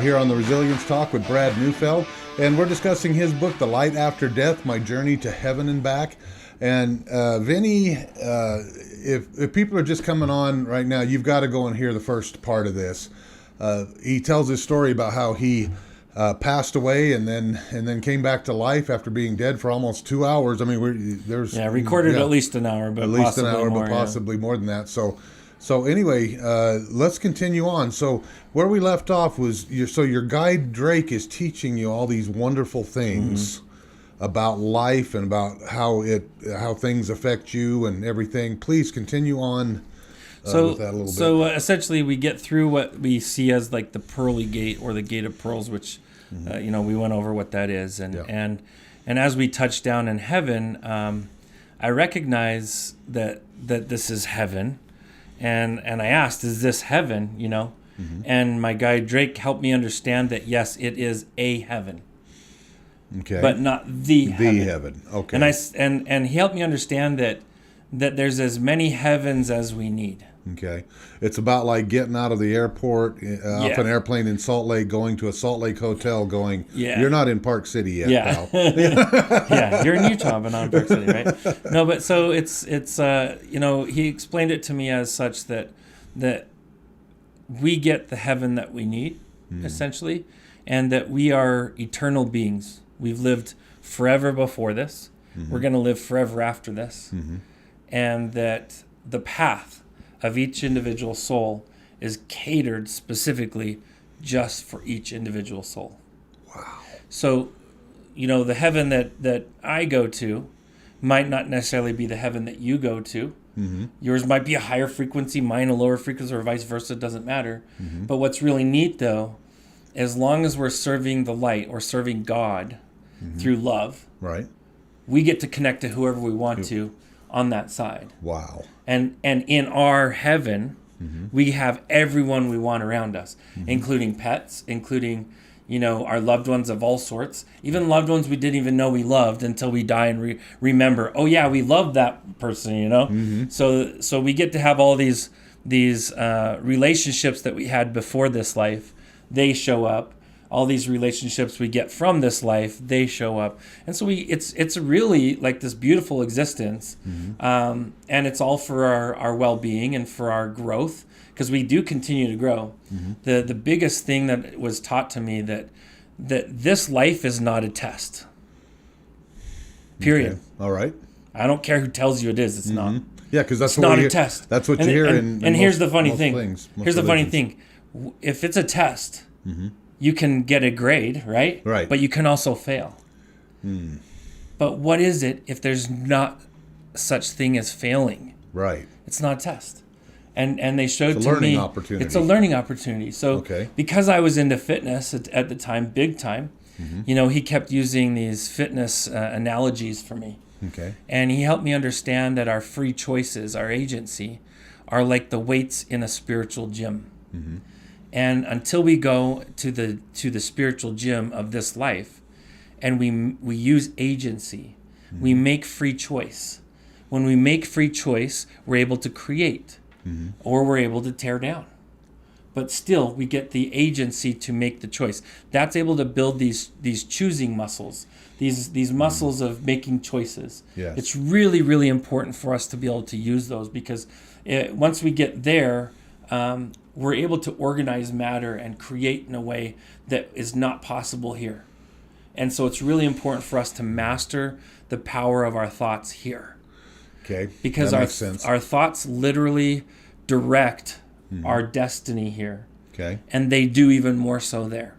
here on the Resilience Talk with Brad Neufeld, and we're discussing his book, The Light After Death, My Journey to Heaven and Back. And Vinny, if people are just coming on right now, you've got to go and hear the first part of this. He tells his story about how he passed away and then came back to life after being dead for almost 2 hours. I mean, recorded at least an hour, but possibly more than that. So anyway, let's continue on. So where we left off was your guide Drake is teaching you all these wonderful things about life and about how things affect you and everything. Please continue on with that a little bit. So essentially, we get through what we see as like the Pearly Gate or the Gate of Pearls, which we went over what that is, and as we touch down in heaven, I recognize that this is heaven. And I asked, is this heaven, And my guide Drake helped me understand that, yes, it is a heaven. Okay. But not the heaven. The heaven, okay. And he helped me understand that there's as many heavens as we need. Okay. It's about like getting out of the airport, off an airplane in Salt Lake, going to a Salt Lake hotel going, you're not in Park City yet, pal. Yeah, you're in Utah, but not in Park City, right? No, but so it's he explained it to me as such that we get the heaven that we need, essentially, and that we are eternal beings. We've lived forever before this. We're going to live forever after this. And that the path of each individual soul is catered specifically just for each individual soul. Wow. So, the heaven that I go to might not necessarily be the heaven that you go to. Yours might be a higher frequency, mine a lower frequency, or vice versa. It doesn't matter. But what's really neat, though, as long as we're serving the light or serving God through love, right, we get to connect to whoever we want to on that side. Wow. And in our heaven, we have everyone we want around us, including pets, including, our loved ones of all sorts, even loved ones we didn't even know we loved until we die and remember, oh yeah, we loved that person, So we get to have all these relationships that we had before this life. They show up. All these relationships we get from this life, they show up. And so it's really like this beautiful existence. And it's all for our well-being and for our growth, because we do continue to grow. The biggest thing that was taught to me that this life is not a test. Period. Okay. All right. I don't care who tells you it is. It's not. Yeah, because that's it's not a test. That's what you hear in most, here's the funny most thing. Things, most here's the funny religions. thing. If it's a test, you can get a grade, right? Right. But you can also fail. But what is it if there's not such thing as failing? Right. It's not a test. And they showed It's a to learning me opportunity. it's a learning opportunity. So because I was into fitness at the time, big time, he kept using these fitness analogies for me. Okay. And he helped me understand that our free choices, our agency, are like the weights in a spiritual gym. And until we go to the spiritual gym of this life, and we use agency, we make free choice. When we make free choice, we're able to create, or we're able to tear down. But still, we get the agency to make the choice. That's able to build these choosing muscles, these muscles of making choices. Yes. It's really, really important for us to be able to use those, because once we get there, we're able to organize matter and create in a way that is not possible here. And so it's really important for us to master the power of our thoughts here. Okay. Because that makes sense. our thoughts literally direct our destiny here. Okay. And they do even more so there.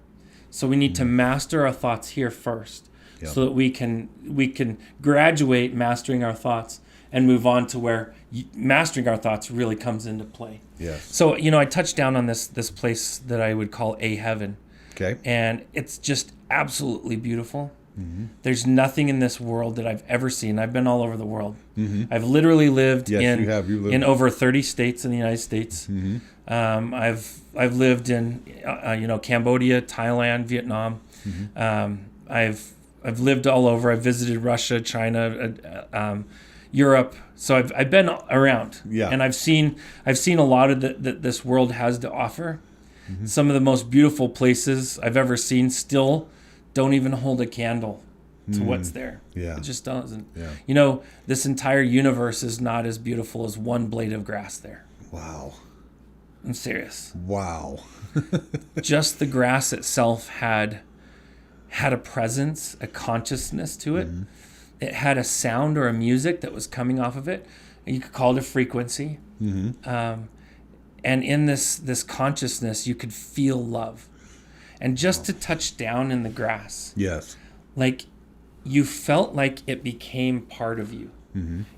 So we need to master our thoughts here first, so that we can graduate mastering our thoughts and move on to where mastering our thoughts really comes into play. Yes. So, I touched down on this place that I would call a heaven. Okay. And it's just absolutely beautiful. There's nothing in this world that I've ever seen. I've been all over the world. I've literally lived in over 30 states in the United States. I've lived in Cambodia, Thailand, Vietnam. I've lived all over. I've visited Russia, China, Europe. So I've been around. Yeah. And I've seen a lot of that this world has to offer. Some of the most beautiful places I've ever seen still don't even hold a candle to what's there. Yeah. It just doesn't. Yeah. This entire universe is not as beautiful as one blade of grass there. Wow. I'm serious. Wow. Just the grass itself had a presence, a consciousness to it. It had a sound or a music that was coming off of it. You could call it a frequency. And in this consciousness, you could feel love. And just to touch down in the grass, Yes. like you felt like it became part of you.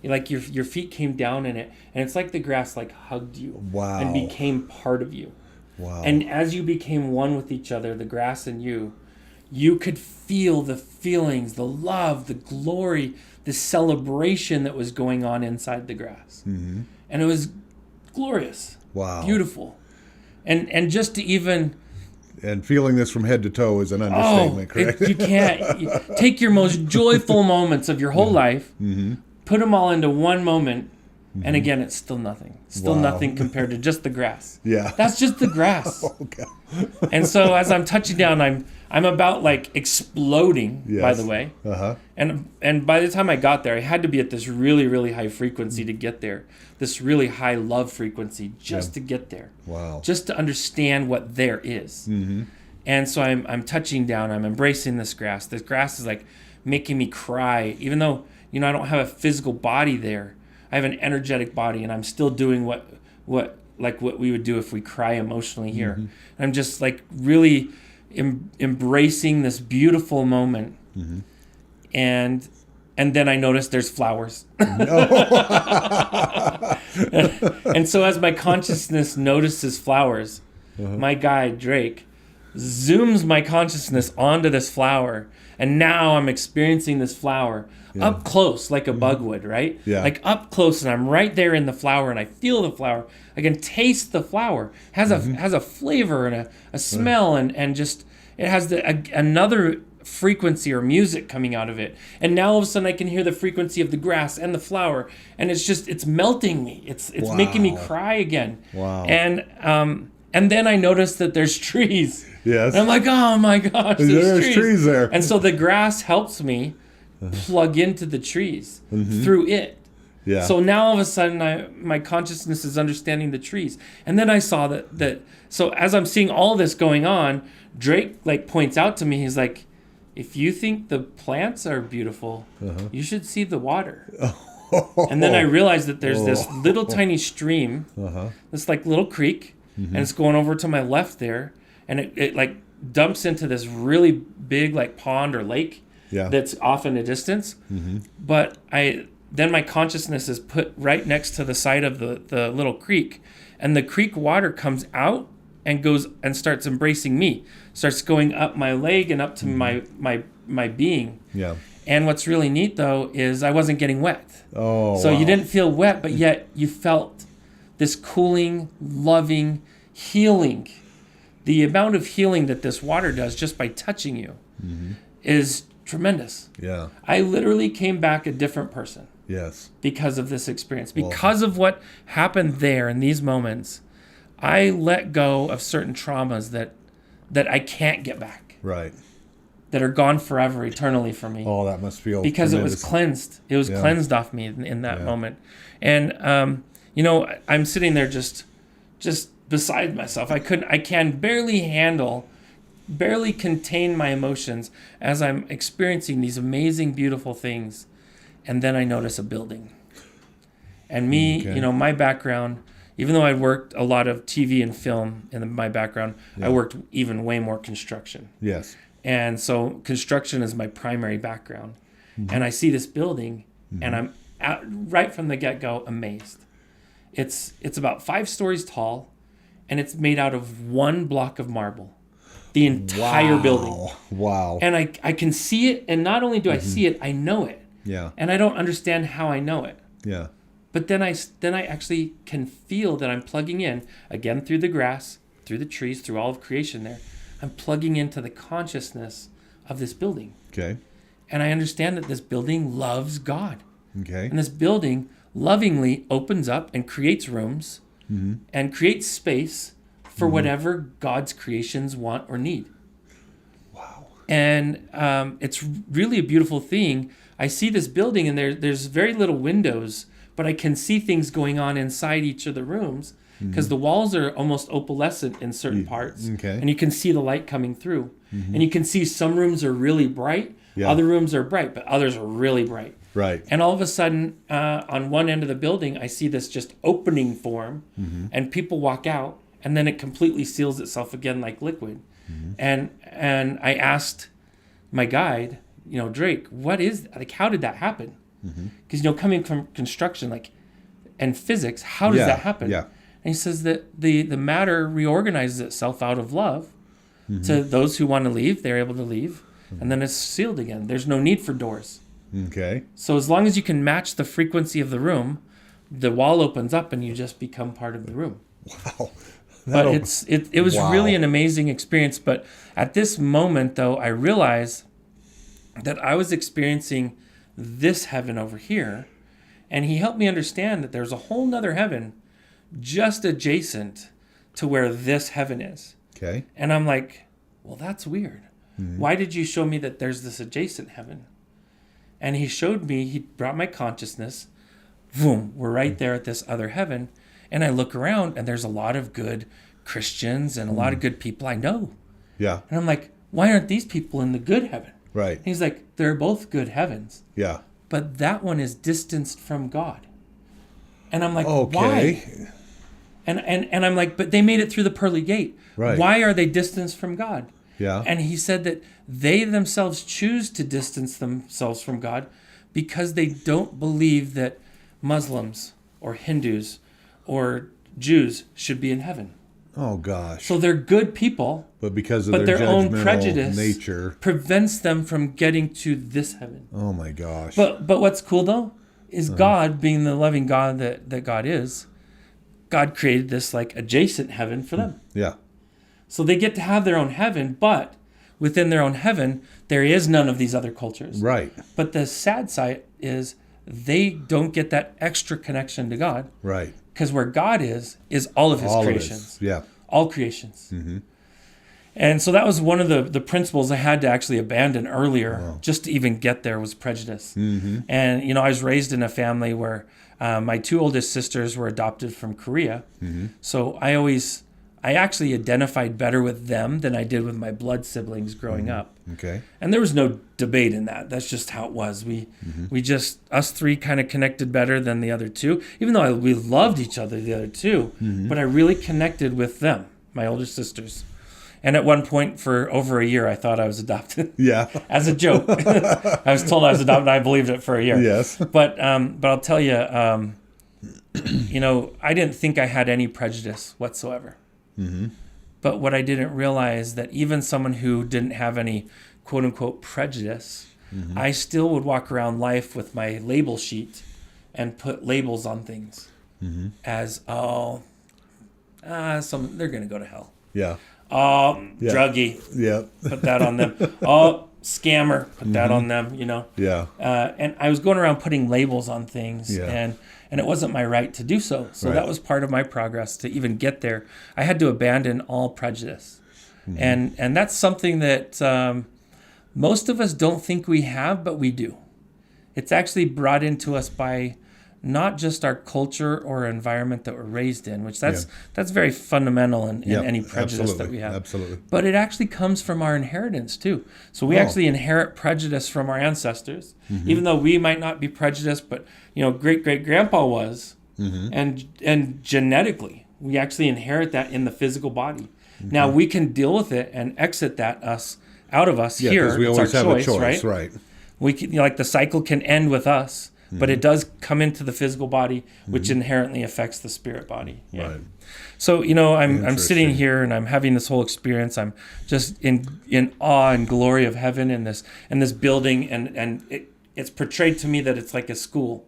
Like your feet came down in it, and it's like the grass like hugged you. Wow. And became part of you. Wow. And as you became one with each other, the grass and you could feel the feelings, the love, the glory, the celebration that was going on inside the grass. And it was glorious. Wow. Beautiful. And just to even... And feeling this from head to toe is an understatement, correct? You can't. Take your most joyful moments of your whole life, put them all into one moment, and again, it's still nothing. Still Wow. nothing compared to just the grass. Yeah. That's just the grass. Okay. And so as I'm touching down, I'm about like exploding, Yes. by the way. And by the time I got there, I had to be at this really, really high frequency to get there. This really high love frequency just to get there. Wow. Just to understand what there is. And so I'm touching down, I'm embracing this grass. This grass is like making me cry, even though, I don't have a physical body there. I have an energetic body, and I'm still doing what we would do if we cry emotionally here. I'm just like really embracing this beautiful moment. And then I noticed there's flowers. And so as my consciousness notices flowers, my guide, Drake, zooms my consciousness onto this flower. And now I'm experiencing this flower up close, like a bug would, right? Yeah. Like up close, and I'm right there in the flower, and I feel the flower. I can taste the flower. It has a flavor and a smell, and just it has another frequency or music coming out of it. And now all of a sudden I can hear the frequency of the grass and the flower, and it's melting me. It's Wow. making me cry again. Wow. And then I noticed that there's trees. Yes. And I'm like, oh my gosh, There's trees there. And so the grass helps me plug into the trees through it. Yeah. So now all of a sudden my consciousness is understanding the trees. And then I saw that so as I'm seeing all this going on, Drake like points out to me, he's like, if you think the plants are beautiful, you should see the water. And then I realized that there's this little tiny stream, this like little creek, and it's going over to my left there, and it like dumps into this really big like pond or lake that's off in a distance. But then my consciousness is put right next to the side of the little creek, and the creek water comes out and goes and starts embracing me, starts going up my leg and up to my being. Yeah. And what's really neat though is I wasn't getting wet. Oh. So wow. you didn't feel wet, but yet you felt this cooling, loving, healing. The amount of healing that this water does just by touching you is tremendous. Yeah. I literally came back a different person Yes. because of this experience. Because of what happened there in these moments, I let go of certain traumas that I can't get back, Right. that are gone forever, eternally for me. Oh, that must feel Because tremendous. it was cleansed. It was cleansed off me in that moment. And I'm sitting there just beside myself. I can barely contain my emotions as I'm experiencing these amazing, beautiful things. And then I notice a building. And me, my background, even though I worked a lot of TV and film in my background, I worked even way more construction. Yes. And so construction is my primary background. And I see this building, and I'm right from the get-go amazed. It's about 5 stories tall, and it's made out of one block of marble. the entire building. Wow. And I can see it, and not only do I see it, I know it. Yeah. And I don't understand how I know it. Yeah. But then I actually can feel that I'm plugging in, again, through the grass, through the trees, through all of creation there. I'm plugging into the consciousness of this building. Okay. And I understand that this building loves God. Okay. And this building lovingly opens up and creates rooms and creates space for whatever God's creations want or need. Wow. And it's really a beautiful thing. I see this building, and there's very little windows, but I can see things going on inside each of the rooms because the walls are almost opalescent in certain parts. Okay. And you can see the light coming through. And you can see some rooms are really bright, other rooms are bright, but others are really bright. Right. And all of a sudden, on one end of the building, I see this just opening form, and people walk out, and then it completely seals itself again like liquid. And I asked my guide, Drake, what is that? Like, how did that happen? Because coming from construction, and physics, how does that happen? Yeah. And he says that the matter reorganizes itself out of love to those who want to leave. They're able to leave, and then it's sealed again. There's no need for doors. Okay. So as long as you can match the frequency of the room, the wall opens up and you just become part of the room. Wow. But it was really an amazing experience. But at this moment, though, I realized that I was experiencing this heaven over here, and he helped me understand that there's a whole nother heaven just adjacent to where this heaven is. Okay. And I'm like, well, that's weird. Why did you show me that there's this adjacent heaven? And he showed me, he brought my consciousness, boom, we're right there at this other heaven. And I look around, and there's a lot of good Christians and a lot of good people I know. Yeah. And I'm like, why aren't these people in the good heaven? Right. And he's like, they're both good heavens. Yeah. But that one is distanced from God. And I'm like, Okay. why? And I'm like, but they made it through the Pearly Gate. Right. Why are they distanced from God? Yeah. And he said that they themselves choose to distance themselves from God because they don't believe that Muslims or Hindus or Jews should be in heaven. Oh gosh. So they're good people, But because of their own judgmental prejudice nature. prevents them from getting to this heaven. Oh my gosh. But what's cool though is God, being the loving God that God is, God created this adjacent heaven for them. Yeah. So they get to have their own heaven, but within their own heaven, there is none of these other cultures. Right. But the sad side is they don't get that extra connection to God. Right. Because where God is all of his All creations. of it. Yeah. All creations. And so that was one of the principles I had to actually abandon earlier just to even get there was prejudice. And, I was raised in a family where my two oldest sisters were adopted from Korea. So I actually identified better with them than I did with my blood siblings growing up. Okay. And there was no debate in that. That's just how it was. We just, us three kind of connected better than the other two, even though we loved each other, the other two, but I really connected with them, my older sisters. And at one point for over a year, I thought I was adopted. Yeah. As a joke. I was told I was adopted, and I believed it for a year. Yes. But I'll tell you, I didn't think I had any prejudice whatsoever. But what I didn't realize that even someone who didn't have any quote unquote prejudice, I still would walk around life with my label sheet and put labels on things as, they're going to go to hell. Yeah. Druggie. Yeah. Put that on them. Scammer. Put that on them, Yeah. And I was going around putting labels on things, Yeah. and it wasn't my right to do so. So Right. that was part of my progress to even get there. I had to abandon all prejudice. And that's something that most of us don't think we have, but we do. It's actually brought into us by not just our culture or environment that we're raised in, which that's very fundamental in any prejudice that we have. Absolutely. But it actually comes from our inheritance too. So we actually inherit prejudice from our ancestors, even though we might not be prejudiced, but great-great-grandpa was, and genetically, we actually inherit that in the physical body. Now we can deal with it and exit that out of us Yeah, here. because we It's always our have choice, a choice, right? We can, the cycle can end with us, but it does come into the physical body, which inherently affects the spirit body. Yeah. Right. So, I'm sitting here and I'm having this whole experience. I'm just in awe and glory of heaven in this building, and it's portrayed to me that it's like a school.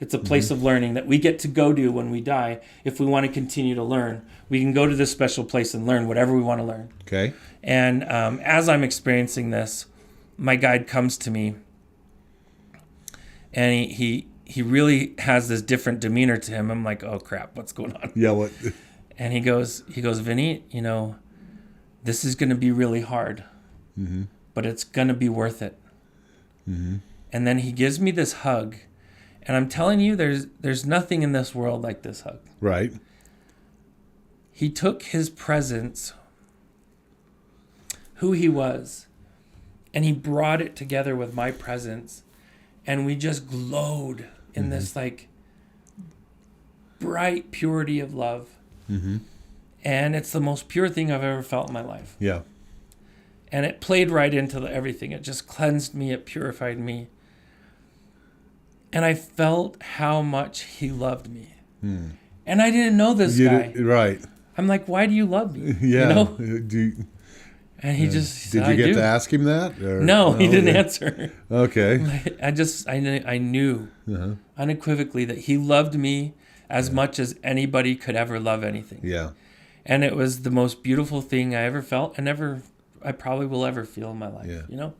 It's a place of learning that we get to go to when we die. If we want to continue to learn, we can go to this special place and learn whatever we want to learn. Okay. And as I'm experiencing this, my guide comes to me, and he really has this different demeanor to him. I'm like, oh crap, what's going on? Yeah. What? And he goes, Vinny, this is going to be really hard, but it's going to be worth it. And then he gives me this hug. And I'm telling you, there's nothing in this world like this hug. Right. He took his presence, who he was, and he brought it together with my presence. And we just glowed in this like bright purity of love. And it's the most pure thing I've ever felt in my life. Yeah. And it played right into everything. It just cleansed me. It purified me. And I felt how much he loved me. And I didn't know this guy. Right. I'm like, why do you love me? Yeah. And he just Did you get to ask him that? Or? No, he didn't answer. Okay. I knew unequivocally that he loved me as much as anybody could ever love anything. Yeah. And it was the most beautiful thing I ever felt, and I probably will ever feel in my life. Yeah.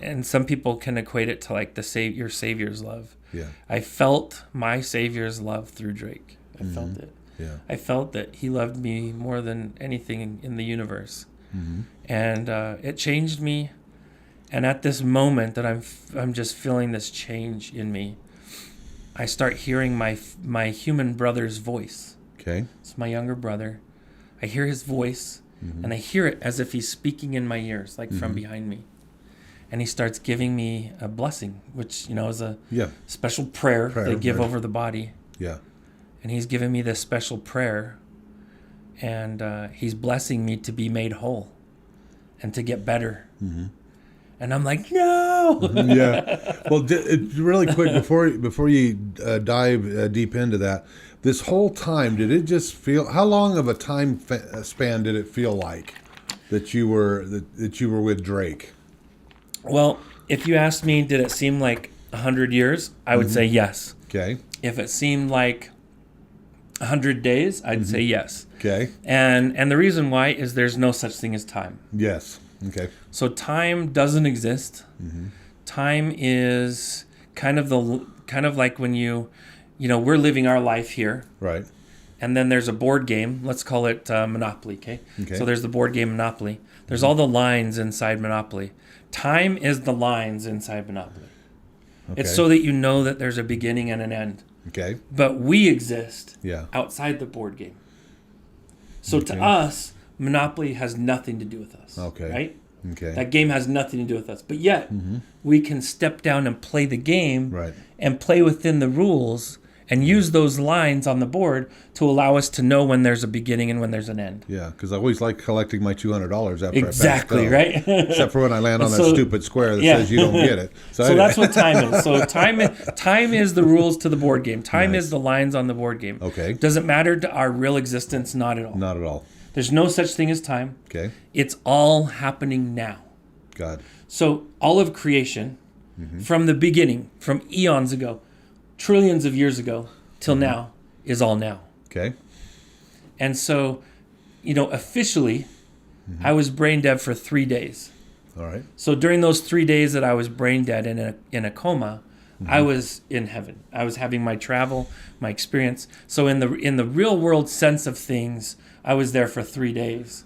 And some people can equate it to like your Savior's love. Yeah. I felt my Savior's love through Drake. I felt it. Yeah. I felt that he loved me more than anything in the universe. And it changed me. And at this moment that I'm just feeling this change in me, I start hearing my human brother's voice. Okay. It's my younger brother. I hear his voice, and I hear it as if he's speaking in my ears, like from behind me. And he starts giving me a blessing, which, is a special prayer they give over the body. Yeah. And he's giving me this special prayer, and he's blessing me to be made whole and to get better. And I'm like, no. Yeah. Well, really quick before you dive deep into that, this whole time, did it just feel? How long of a time span did it feel like that you were with Drake? Well, if you asked me, did it seem like 100 years? I would say yes. Okay. If it seemed like 100 days, I'd say yes. Okay. And the reason why is there's no such thing as time. Yes. Okay. So time doesn't exist. Time is kind of like when we're living our life here. Right. And then there's a board game. Let's call it Monopoly. Okay. So there's the board game Monopoly. There's all the lines inside Monopoly. Time is the lines inside Monopoly. Okay. It's so that you know that there's a beginning and an end. Okay. But we exist outside the board game. So to us, Monopoly has nothing to do with us. Okay. Right? Okay. That game has nothing to do with us. But yet, we can step down and play the game and play within the rules and use those lines on the board to allow us to know when there's a beginning and when there's an end. Yeah, because I always like collecting my $200 after exactly, I right? Except for when I land on that stupid square that says you don't get it. So that's what time is. So time is the rules to the board game. Time is the lines on the board game. Okay. Does it matter to our real existence? Not at all. Not at all. There's no such thing as time. Okay. It's all happening now. God. So all of creation, from the beginning, from eons ago, trillions of years ago, till now, is all now. Okay. And so, officially, I was brain dead for 3 days. All right. So during those 3 days that I was brain dead in a coma, I was in heaven. I was having my travel, my experience. So in the real world sense of things, I was there for 3 days.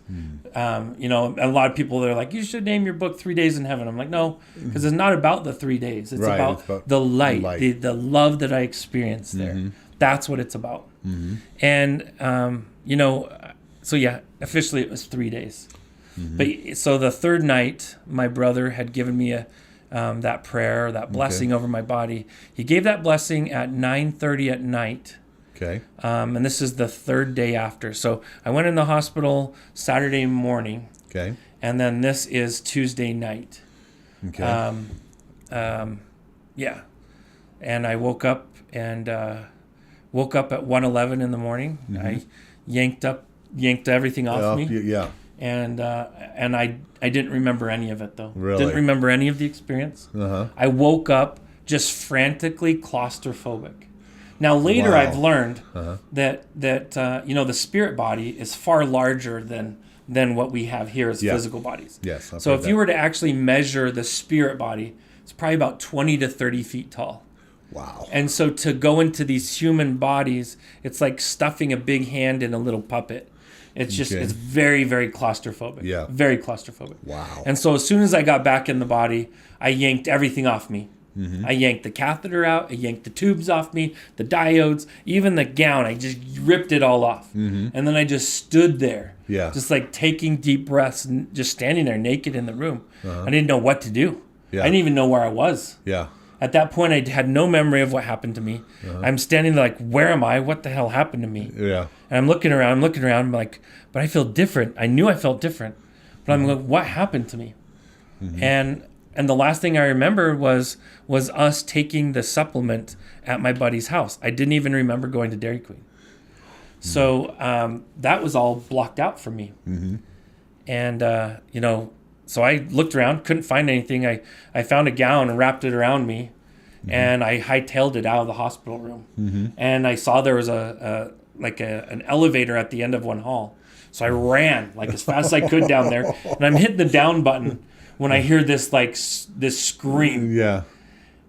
A lot of people, they're like, you should name your book 3 Days in Heaven. I'm like, no, because it's not about the 3 days. It's about the light, the love that I experienced there. That's what it's about. And, officially it was 3 days. But so the third night, my brother had given me that prayer, that blessing over my body. He gave that blessing at 9:30 at night. Okay. And this is the third day after. So I went in the hospital Saturday morning. Okay. And then this is Tuesday night. Okay. and I woke up at 1:11 in the morning. I yanked everything off me. Yeah. And I didn't remember any of it, though. Really? Didn't remember any of the experience. I woke up just frantically claustrophobic. Now later, Wow. I've learned that the spirit body is far larger than what we have here as physical bodies. Yes. So if you were to actually measure the spirit body, it's probably about 20 to 30 feet tall. Wow. And so to go into these human bodies, it's like stuffing a big hand in a little puppet. It's just, it's very, very claustrophobic. Yeah. Very claustrophobic. Wow. And so as soon as I got back in the body, I yanked everything off me. I yanked the catheter out. I yanked the tubes off me, the diodes, even the gown. I just ripped it all off. And then I just stood there, just like taking deep breaths and just standing there naked in the room. I didn't know what to do. I didn't even know where I was. Yeah. At that point, I had no memory of what happened to me. I'm standing there like, where am I? What the hell happened to me? Yeah. And I'm looking around, I'm like, but I feel different. I knew I felt different. But I'm like, what happened to me? And the last thing I remember was us taking the supplement at my buddy's house. I didn't even remember going to Dairy Queen. So that was all blocked out for me. And, so I looked around, couldn't find anything. I found a gown and wrapped it around me, and I hightailed it out of the hospital room. And I saw there was an elevator at the end of one hall. So I ran like as fast as I could down there, and I'm hitting the down button when I hear this scream. Yeah.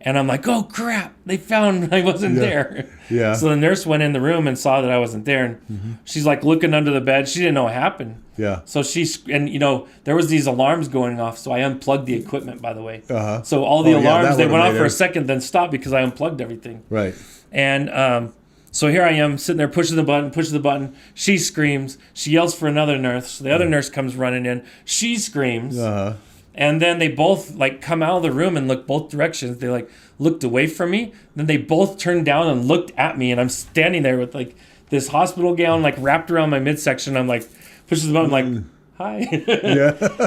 And I'm like, oh crap, they found I wasn't there. Yeah. So the nurse went in the room and saw that I wasn't there. And she's like looking under the bed. She didn't know what happened. Yeah. So there was these alarms going off. So I unplugged the equipment, by the way. So all the alarms, they went off for a second, then stopped because I unplugged everything. Right. And so here I am sitting there pushing the button. She screams. She yells for another nurse. So the other nurse comes running in. She screams. And then they both come out of the room and look both directions. They looked away from me. Then they both turned down and looked at me. And I'm standing there with this hospital gown wrapped around my midsection. I'm pushes the button. I'm like, hi.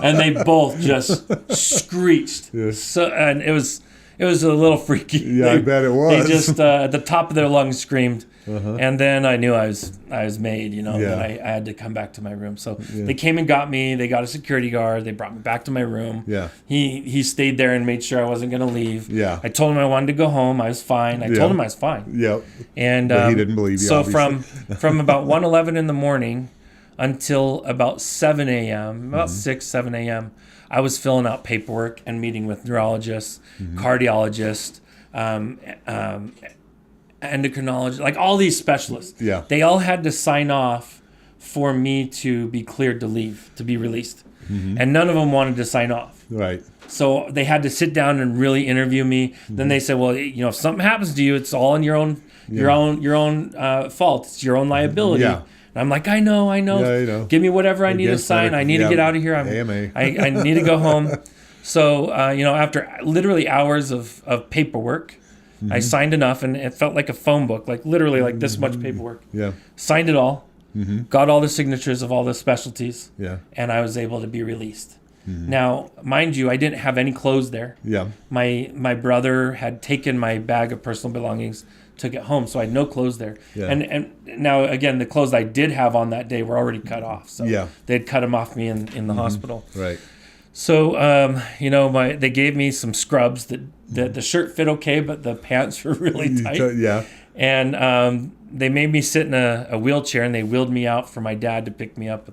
And they both just screeched. So, and it was a little freaky. Yeah, I bet it was. They just at the top of their lungs screamed. And then I knew I was made, that I had to come back to my room. So they came and got me. They got a security guard. They brought me back to my room. Yeah. He stayed there and made sure I wasn't going to leave. Yeah. I told him I wanted to go home. I was fine. I told him I was fine. Yep. And but he didn't believe you. So obviously. from about 1:11 in the morning until about 7 a.m., about 7 a.m., I was filling out paperwork and meeting with neurologists, cardiologists, endocrinologists, all these specialists. Yeah. They all had to sign off for me to be cleared to leave, to be released. And none of them wanted to sign off. Right. So they had to sit down and really interview me. Then they said, well, if something happens to you, it's all in your own fault. It's your own liability. Yeah. And I'm like, I know. Yeah, Give me whatever I need to sign. I need to get out of here. AMA. I need to go home. So, after literally hours of paperwork, I signed enough, and it felt like a phone book, literally this much paperwork. Yeah. Signed it all, got all the signatures of all the specialties, Yeah. and I was able to be released. Now, mind you, I didn't have any clothes there. Yeah. My brother had taken my bag of personal belongings, took it home, so I had no clothes there. Yeah. And now, again, the clothes I did have on that day were already cut off. So Yeah. they'd cut them off me in the hospital. Right. So, they gave me some scrubs that the shirt fit okay, but the pants were really tight. Yeah. And they made me sit in a wheelchair, and they wheeled me out for my dad to pick me up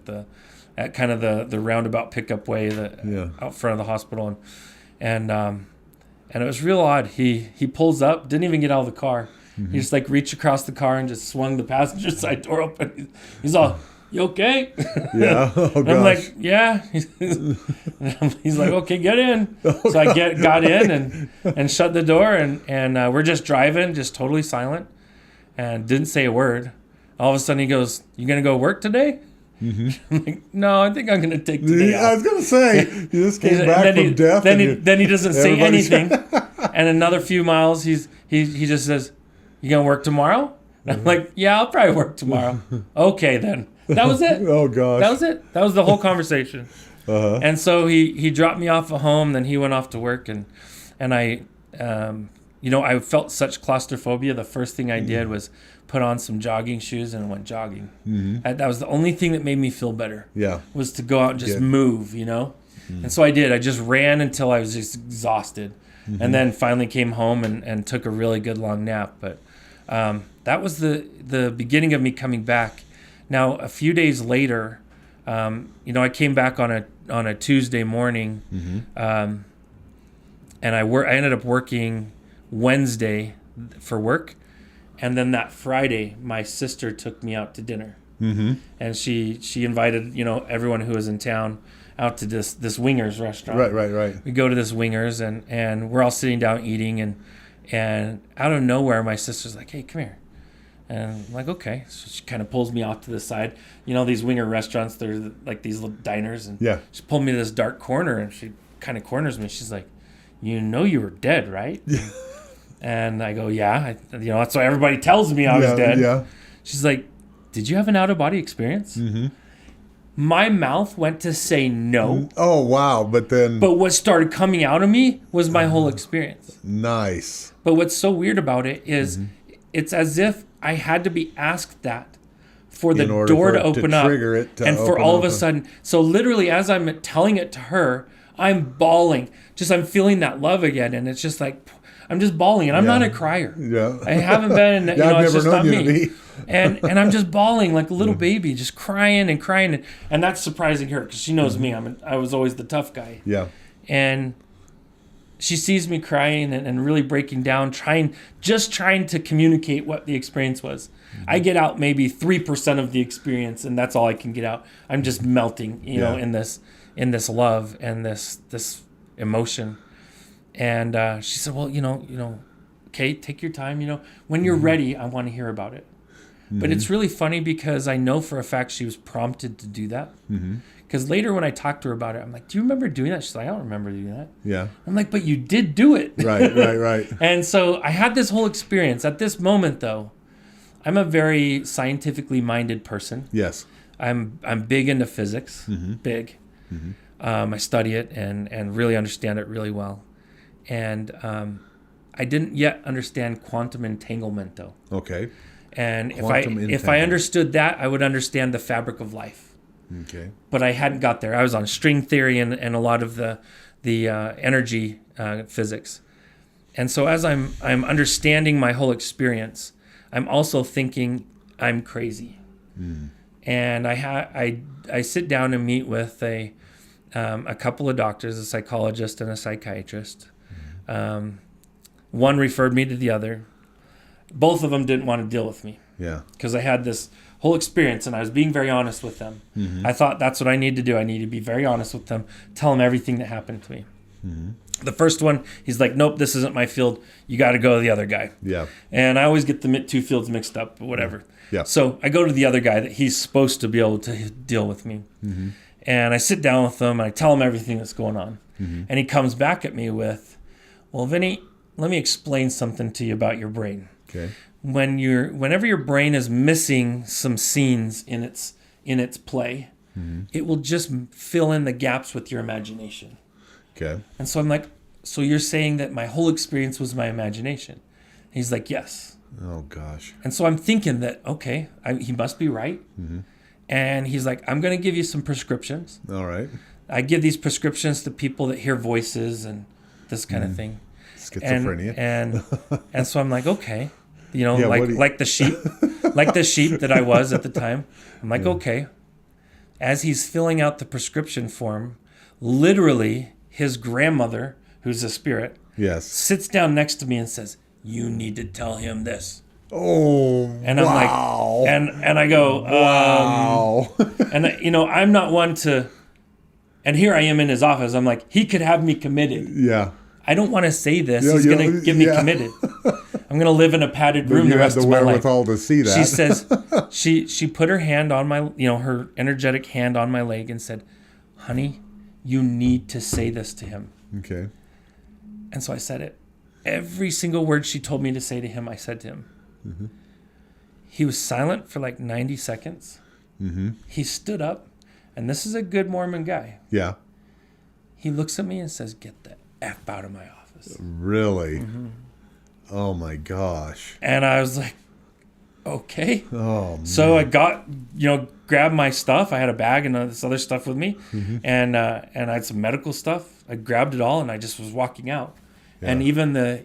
at kind of the roundabout pickup way out front of the hospital. And it was real odd. He pulls up, didn't even get out of the car. He just reached across the car and just swung the passenger side door open. He's all, you okay? Yeah. Oh, gosh. I'm like, yeah. He's like, okay, get in. So I got in and shut the door, and we're just driving, just totally silent, and didn't say a word. All of a sudden he goes, you going to go work today? I'm like, no, I think I'm going to take today off. I was going to say, you just came back from death. Then he doesn't say anything. And another few miles, he just says, you going to work tomorrow? And I'm like, yeah, I'll probably work tomorrow. Okay, then. That was it. Oh, gosh. That was it. That was the whole conversation. And so he dropped me off at home. Then he went off to work, and I I felt such claustrophobia. The first thing I did was put on some jogging shoes and went jogging. That was the only thing that made me feel better. Yeah. Was to go out and just move, And so I did. I just ran until I was just exhausted. And then finally came home and took a really good long nap. But that was the beginning of me coming back. Now, a few days later, I came back on a Tuesday morning, and I ended up working Wednesday for work, and then that Friday, my sister took me out to dinner, and she invited everyone who was in town out to this Wingers restaurant. Right. We go to this Wingers, and we're all sitting down eating, and out of nowhere, my sister's like, "Hey, come here." And I'm like, okay. So she kind of pulls me off to the side. These winger restaurants, they're like these little diners. And she pulled me to this dark corner, and she kind of corners me. She's like, you were dead, right? Yeah. And I go, yeah. That's why everybody tells me I was dead. Yeah. She's like, did you have an out-of-body experience? My mouth went to say no. Oh, wow. But what started coming out of me was my whole experience. Nice. But what's so weird about it is it's as if I had to be asked that for the door to open up, and for all of a sudden, so literally as I'm telling it to her, I'm bawling. I'm feeling that love again, and it's just like I'm just bawling, and I'm not a crier. Yeah, I haven't been. I've it's never just known not you me. to be. and I'm just bawling like a little baby, just crying, and that's surprising her because she knows me. I was always the tough guy. Yeah, and she sees me crying and really breaking down, trying to communicate what the experience was. I get out maybe 3% of the experience, and that's all I can get out. I'm just melting, in this love and this emotion. And she said, "Well, okay, take your time. When you're ready, I want to hear about it." But it's really funny because I know for a fact she was prompted to do that. Because later when I talked to her about it, I'm like, do you remember doing that? She's like, I don't remember doing that. Yeah. I'm like, but you did do it. Right. And so I had this whole experience. At this moment, though, I'm a very scientifically minded person. Yes. I'm big into physics, big. I study it and really understand it really well. And I didn't yet understand quantum entanglement, though. Okay. And if I understood that, I would understand the fabric of life. Okay. But I hadn't got there. I was on string theory and a lot of the energy physics. And so as I'm understanding my whole experience, I'm also thinking I'm crazy. And I sit down and meet with a couple of doctors, a psychologist and a psychiatrist. One referred me to the other. Both of them didn't want to deal with me. Yeah. Because I had this whole experience and I was being very honest with them. I thought that's what I need to do. I need to be very honest with them, tell them everything that happened to me. The first one, he's like, nope, this isn't my field. You got to go to the other guy. Yeah. And I always get the two fields mixed up, but whatever. Yeah. So I go to the other guy that he's supposed to be able to deal with me. And I sit down with him and I tell him everything that's going on. And he comes back at me with, well, Vinny, let me explain something to you about your brain. Okay. Whenever your brain is missing some scenes in its play, it will just fill in the gaps with your imagination. Okay. And so I'm like, so you're saying that my whole experience was my imagination? And he's like, yes. Oh gosh. And so I'm thinking that, okay, he must be right. And he's like, I'm going to give you some prescriptions. All right. I give these prescriptions to people that hear voices and this kind of thing. Schizophrenia. And so I'm like, okay. Like the sheep that I was at the time. I'm like, okay. As he's filling out the prescription form, literally his grandmother, who's a spirit, sits down next to me and says, you need to tell him this. Oh, and I'm wow. like, and I go, wow. And I'm not one to, and here I am in his office. I'm like, he could have me committed. Yeah. I don't want to say this. He's going to get me committed. I'm going to live in a padded room the rest of my life. You had the wherewithal to see that. She says, she put her hand on my, her energetic hand on my leg and said, honey, you need to say this to him. Okay. And so I said it. Every single word she told me to say to him, I said to him. He was silent for like 90 seconds. He stood up, and this is a good Mormon guy. Yeah. He looks at me and says, get the F out of my office. Really? Oh my gosh. And I was like, okay. Oh man. So I got, grabbed my stuff. I had a bag and this other stuff with me, and I had some medical stuff. I grabbed it all and I just was walking out. Yeah. And even the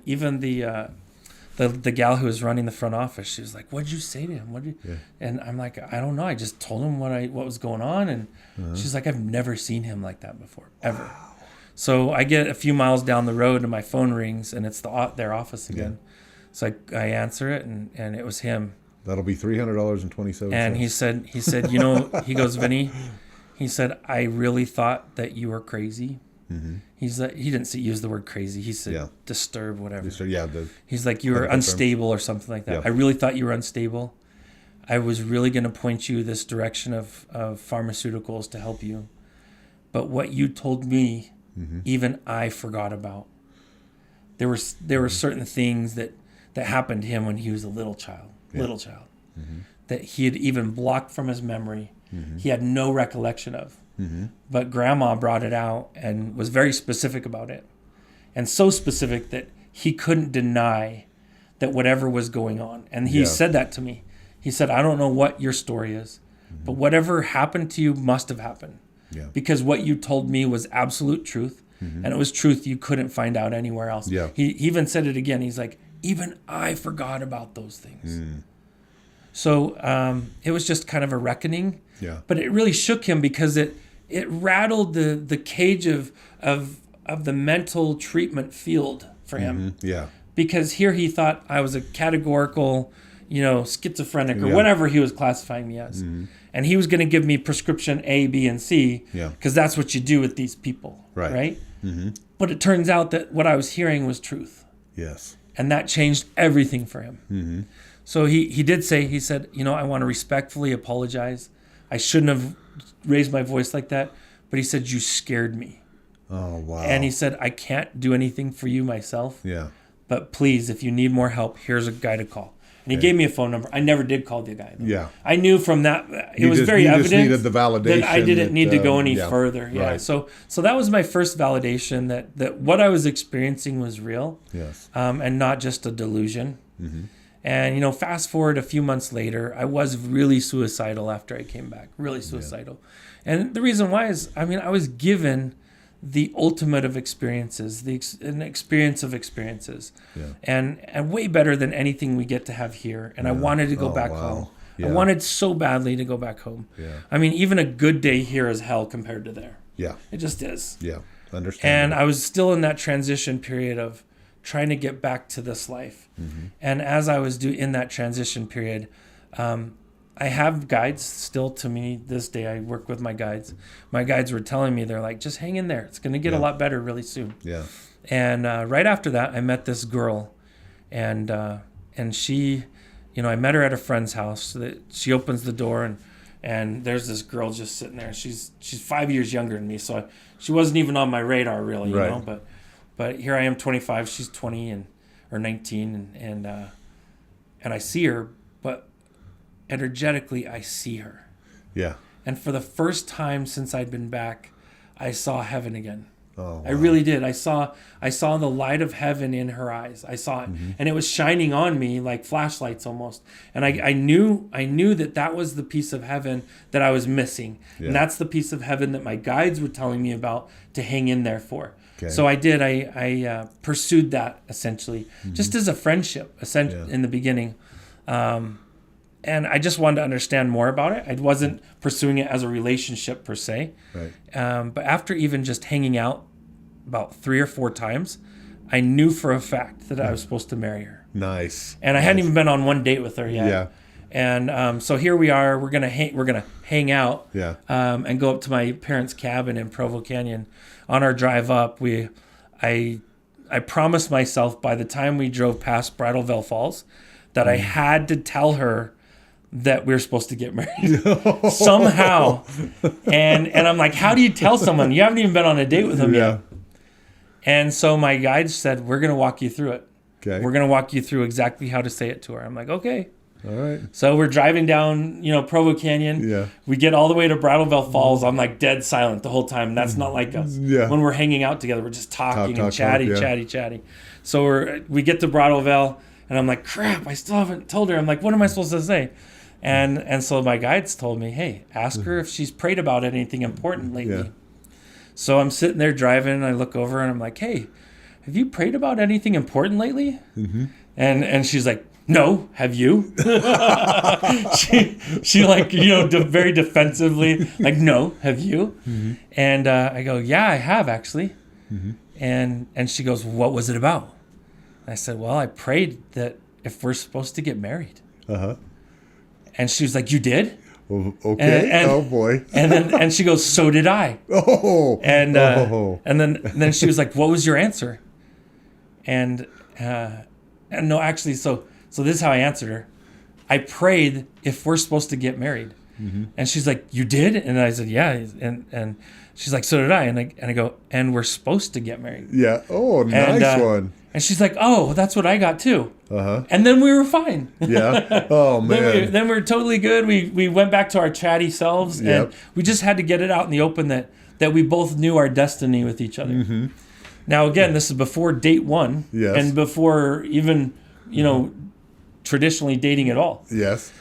gal who was running the front office, she was like, "What'd you say to him? Yeah. And I'm like, "I don't know. I just told him what was going on." And she's like, "I've never seen him like that before, ever." Wow. So I get a few miles down the road and my phone rings and it's their office again. Yeah. So I answer it and it was him. That'll be $300.27. And he said, he goes, "Vinny," he said, "I really thought that you were crazy." Mm-hmm. He's like, he didn't use the word crazy. He said disturbed, whatever. He's like, "You were unstable or something like that. Yeah. I really thought you were unstable. I was really going to point you this direction of pharmaceuticals to help you. But what you told me, even I forgot about. There were certain things that happened to him when he was a little child, that he had even blocked from his memory. He had no recollection of. But Grandma brought it out and was very specific about it. And so specific that he couldn't deny that whatever was going on. And he said that to me. He said, "I don't know what your story is, but whatever happened to you must have happened. Yeah. Because what you told me was absolute truth, and it was truth you couldn't find out anywhere else." Yeah. He even said it again. He's like, "Even I forgot about those things." So it was just kind of a reckoning. Yeah. But it really shook him because it rattled the cage of the mental treatment field for him. Yeah. Because here he thought I was a categorical, schizophrenic or whatever he was classifying me as. And he was going to give me prescription A, B, and C because that's what you do with these people. Right? But it turns out that what I was hearing was truth. Yes. And that changed everything for him. So he did say, he said, "I want to respectfully apologize. I shouldn't have raised my voice like that." But he said, "You scared me." Oh, wow. And he said, "I can't do anything for you myself. Yeah. But please, if you need more help, here's a guy to call." And he gave me a phone number. I never did call the guy, though. Yeah. I knew from that, it was very evident just needed the validation that I didn't need to go any further. Yeah. Right. So that was my first validation that what I was experiencing was real. Yes. And not just a delusion. And, fast forward a few months later, I was really suicidal after I came back, really suicidal. Yeah. And the reason why is, I was given the ultimate of experiences, an experience of experiences, and way better than anything we get to have here. And I wanted to go back home. Yeah. I wanted so badly to go back home. Yeah. Even a good day here is hell compared to there. Yeah. It just is. Yeah, understand. And I was still in that transition period of trying to get back to this life. And as I was in that transition period, I have guides still to me this day. I work with my guides. My guides were telling me, they're like, "Just hang in there. It's going to get a lot better really soon." Yeah. And right after that, I met this girl, and she, I met her at a friend's house. She opens the door, and there's this girl just sitting there. She's 5 years younger than me, so she wasn't even on my radar really, you know. But here I am, 25. She's 20 or 19, and I see her, but energetically I see her. Yeah. And for the first time since I'd been back, I saw heaven again. Oh, wow. I really did. I saw the light of heaven in her eyes. I saw it, and it was shining on me like flashlights almost. And I knew that was the piece of heaven that I was missing, and that's the piece of heaven that my guides were telling me about to hang in there for. Okay. So I did. I pursued that essentially, just as a friendship, in the beginning. And I just wanted to understand more about it. I wasn't pursuing it as a relationship per se. Right. But after even just hanging out about 3 or 4 times, I knew for a fact that I was supposed to marry her. Nice. And I hadn't even been on one date with her yet. Yeah. And so here we are. We're gonna hang out. Yeah. And go up to my parents' cabin in Provo Canyon. On our drive up, I promised myself by the time we drove past Bridalveil Falls that I had to tell her that we were supposed to get married somehow. And I'm like, how do you tell someone? You haven't even been on a date with them yet. And so my guide said, "We're going to walk you through it. Okay. We're going to walk you through exactly how to say it to her." I'm like, okay. All right. So we're driving down, Provo Canyon. Yeah. We get all the way to Brattleville Falls. I'm like dead silent the whole time. That's not like us. Yeah. When we're hanging out together, we're just talking and chatty. So we get to Brattleville, and I'm like, crap, I still haven't told her. I'm like, what am I supposed to say? And so my guides told me, hey, ask her if she's prayed about anything important lately. Yeah. So I'm sitting there driving, and I look over, and I'm like, hey, have you prayed about anything important lately? Mm-hmm. And she's like, no, have you? she like, very defensively, like, no, have you? Mm-hmm. And I go, yeah, I have actually. Mm-hmm. And she goes, what was it about? And I said, well, I prayed that if we're supposed to get married. Uh-huh. And she was like, you did? Well, okay. And, oh boy. and she goes, so did I. Oh. And then she was like, what was your answer? And no, actually, so this is how I answered her. I prayed if we're supposed to get married. Mm-hmm. And she's like, you did? And I said, yeah. And she's like, so did I. And I go, and we're supposed to get married. Yeah. Oh, nice one. And she's like, oh, that's what I got too. Uh-huh. And then we were fine. Yeah. Oh, man. then we were totally good. We went back to our chatty selves. Yep. And we just had to get it out in the open that we both knew our destiny with each other. Mm-hmm. Now, again, this is before date one. Yes. And before even, traditionally dating at all. Yes.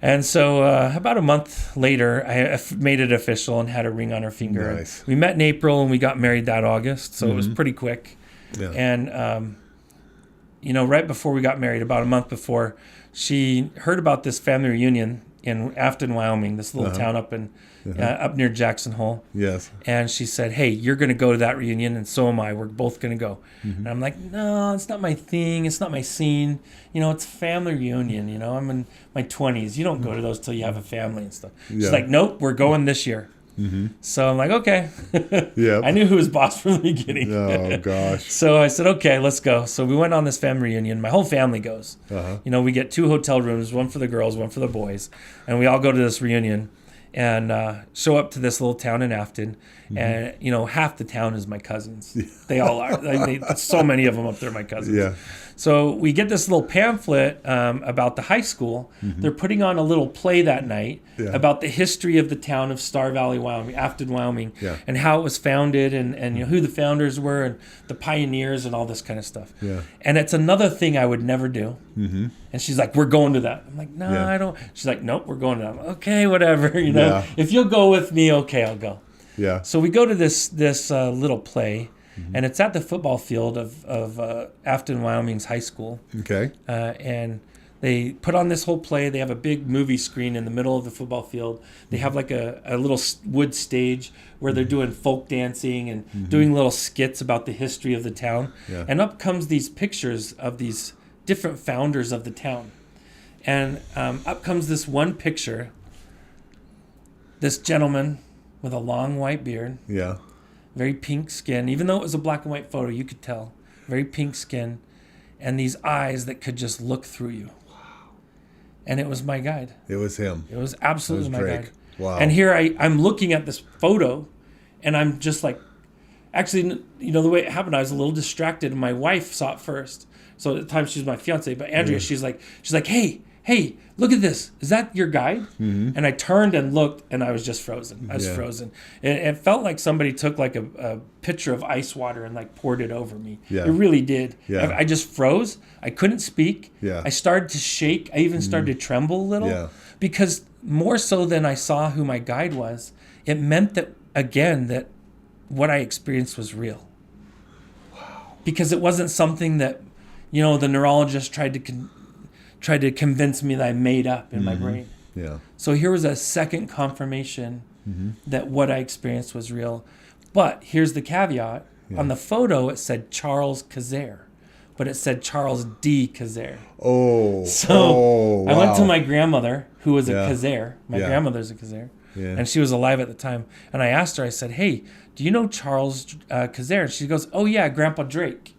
And so about a month later, I made it official and had a ring on her finger. Nice. We met in April and we got married that August. So it was pretty quick. Yeah. And, right before we got married, about a month before, she heard about this family reunion in Afton, Wyoming, this little town up near Jackson Hole. Yes. And she said, hey, you're going to go to that reunion, and so am I. We're both going to go. Mm-hmm. And I'm like, no, it's not my thing. It's not my scene. It's a family reunion. I'm in my 20s. You don't go to those till you have a family and stuff. Yeah. She's like, nope, we're going this year. Mm-hmm. So I'm like, okay. Yeah. I knew who was boss from the beginning. Oh, gosh. So I said, okay, let's go. So we went on this family reunion. My whole family goes. Uh-huh. We get 2 hotel rooms, one for the girls, one for the boys. And we all go to this reunion and show up to this little town in Afton. Mm-hmm. And, half the town is my cousins. Yeah. They all are. So many of them up there are my cousins. Yeah. So we get this little pamphlet about the high school. Mm-hmm. They're putting on a little play that night about the history of the town of Star Valley, Wyoming, Afton, Wyoming, and how it was founded and who the founders were and the pioneers and all this kind of stuff. Yeah. And it's another thing I would never do. Mm-hmm. And she's like, we're going to that. I'm like, no, I don't. She's like, nope, we're going to that. Okay, whatever. Yeah. If you'll go with me, okay, I'll go. Yeah. So we go to this little play. Mm-hmm. And it's at the football field of Afton, Wyoming's high school. Okay. And they put on this whole play. They have a big movie screen in the middle of the football field. They have like a little wood stage where they're doing folk dancing and doing little skits about the history of the town. Yeah. And up comes these pictures of these different founders of the town. And up comes this one picture, this gentleman with a long white beard. Yeah. Very pink skin. Even though it was a black and white photo, you could tell. Very pink skin. And these eyes that could just look through you. Wow. And it was my guide. It was him. It was absolutely my Drake. guide. Wow. And here I'm looking at this photo, and I'm just like, actually, the way it happened, I was a little distracted, and my wife saw it first. So at the time, she was my fiance. But Andrea, she's like, hey, look at this. Is that your guide? Mm-hmm. And I turned and looked, and I was just frozen. I was frozen. It felt like somebody took like a pitcher of ice water and like poured it over me. Yeah. It really did. Yeah. I just froze. I couldn't speak. Yeah. I started to shake. I even started to tremble a little because more so than I saw who my guide was, it meant that, again, that what I experienced was real. Wow. Because it wasn't something that, the neurologist tried to convince me that I made up in my brain. Yeah. So here was a second confirmation that what I experienced was real. But here's the caveat. Yeah. On the photo, it said Charles Kazare, but it said Charles D. Kazare. Oh. So I went to my grandmother, who was a Kazare. My grandmother's a Kazare. Yeah. And she was alive at the time. And I asked her, I said, hey, do you know Charles Kazare? And she goes, oh, yeah, Grandpa Drake.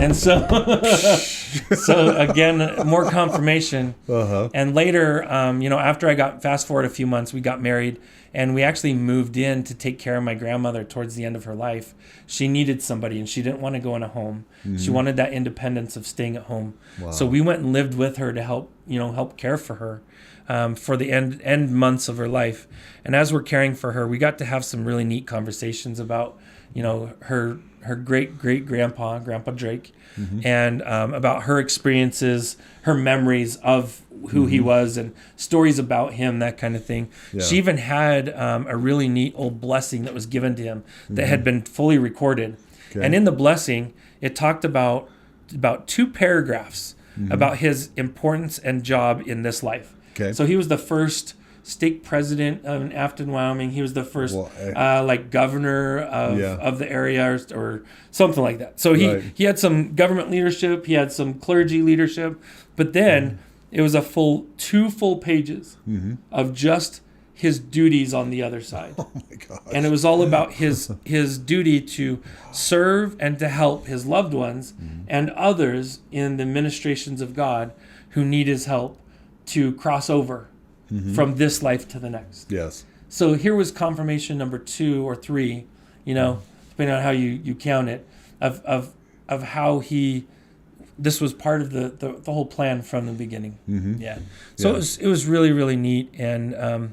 And so, so again, more confirmation. And later, after I got, fast forward a few months, we got married, and we actually moved in to take care of my grandmother towards the end of her life. She needed somebody, and she didn't want to go in a home. She wanted that independence of staying at home. Wow. So we went and lived with her to help care for her for the end months of her life. And as we're caring for her, we got to have some really neat conversations about, her great-great-grandpa, Grandpa Drake, and about her experiences, her memories of who he was, and stories about him, that kind of thing. Yeah. She even had a really neat old blessing that was given to him that had been fully recorded. Okay. And in the blessing, it talked about 2 paragraphs about his importance and job in this life. Okay. So he was the first stake president in Afton, Wyoming. He was the first governor of the area or something like that. So he had some government leadership. He had some clergy leadership. But then it was 2 full pages of just his duties on the other side. Oh my gosh. And it was all about his duty to serve and to help his loved ones and others in the ministrations of God who need his help to cross over from this life to the next. Yes. So here was confirmation number 2 or 3, depending on how you count it, of how this was part of the whole plan from the beginning. Yeah. So it was really, really neat, and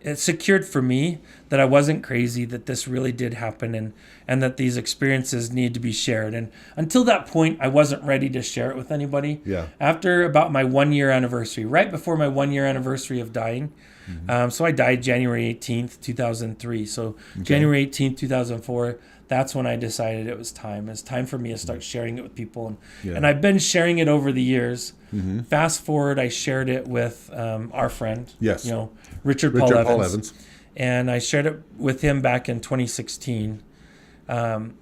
it secured for me that I wasn't crazy, that this really did happen, and that these experiences need to be shared. And until that point, I wasn't ready to share it with anybody. Yeah. After about my 1-year anniversary, right before my 1-year anniversary of dying, so I died January 18th, 2003. So January 18th, 2004, that's when I decided it was time. It's time for me to start sharing it with people. And I've been sharing it over the years. Fast forward, I shared it with our friend, Richard Paul Evans. And I shared it with him back in 2016. And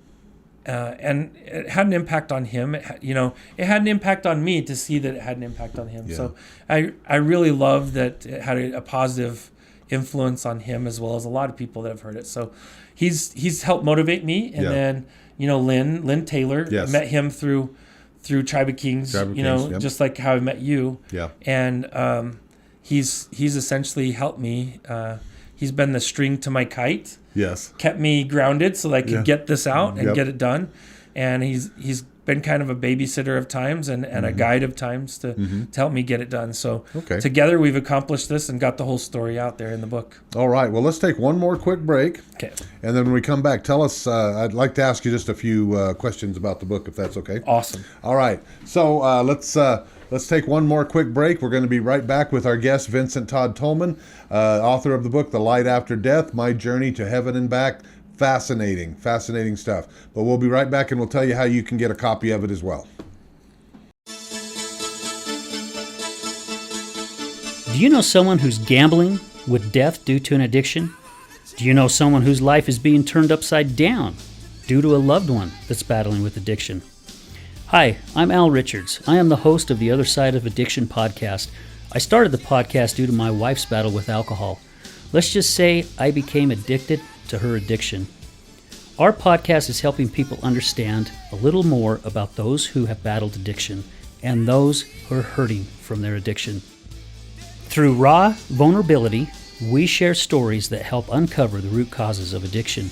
it had an impact on him. It had an impact on me to see that it had an impact on him. Yeah. So I really love that it had a positive influence on him, as well as a lot of people that have heard it. So he's helped motivate me. And then, Lynn Taylor, met him through Tribe of Kings, just like how I met you. Yeah. And he's essentially helped me. He's been the string to my kite. Yes. Kept me grounded so that I could get this out and get it done. And he's been kind of a babysitter of times and a guide of times to help me get it done. So together we've accomplished this and got the whole story out there in the book. All right. Well, let's take one more quick break. Okay. And then when we come back, tell us, I'd like to ask you just a few questions about the book, if that's okay. Awesome. All right. So let's take one more quick break. We're going to be right back with our guest, Vincent Todd Tolman, author of the book, The Light After Death, My Journey to Heaven and Back. Fascinating stuff. But we'll be right back, and we'll tell you how you can get a copy of it as well. Do you know someone who's gambling with death due to an addiction? Do you know someone whose life is being turned upside down due to a loved one that's battling with addiction? Hi, I'm Al Richards. I am the host of the Other Side of Addiction podcast. I started the podcast due to my wife's battle with alcohol. Let's just say I became addicted to her addiction. Our podcast is helping people understand a little more about those who have battled addiction and those who are hurting from their addiction. Through raw vulnerability, we share stories that help uncover the root causes of addiction.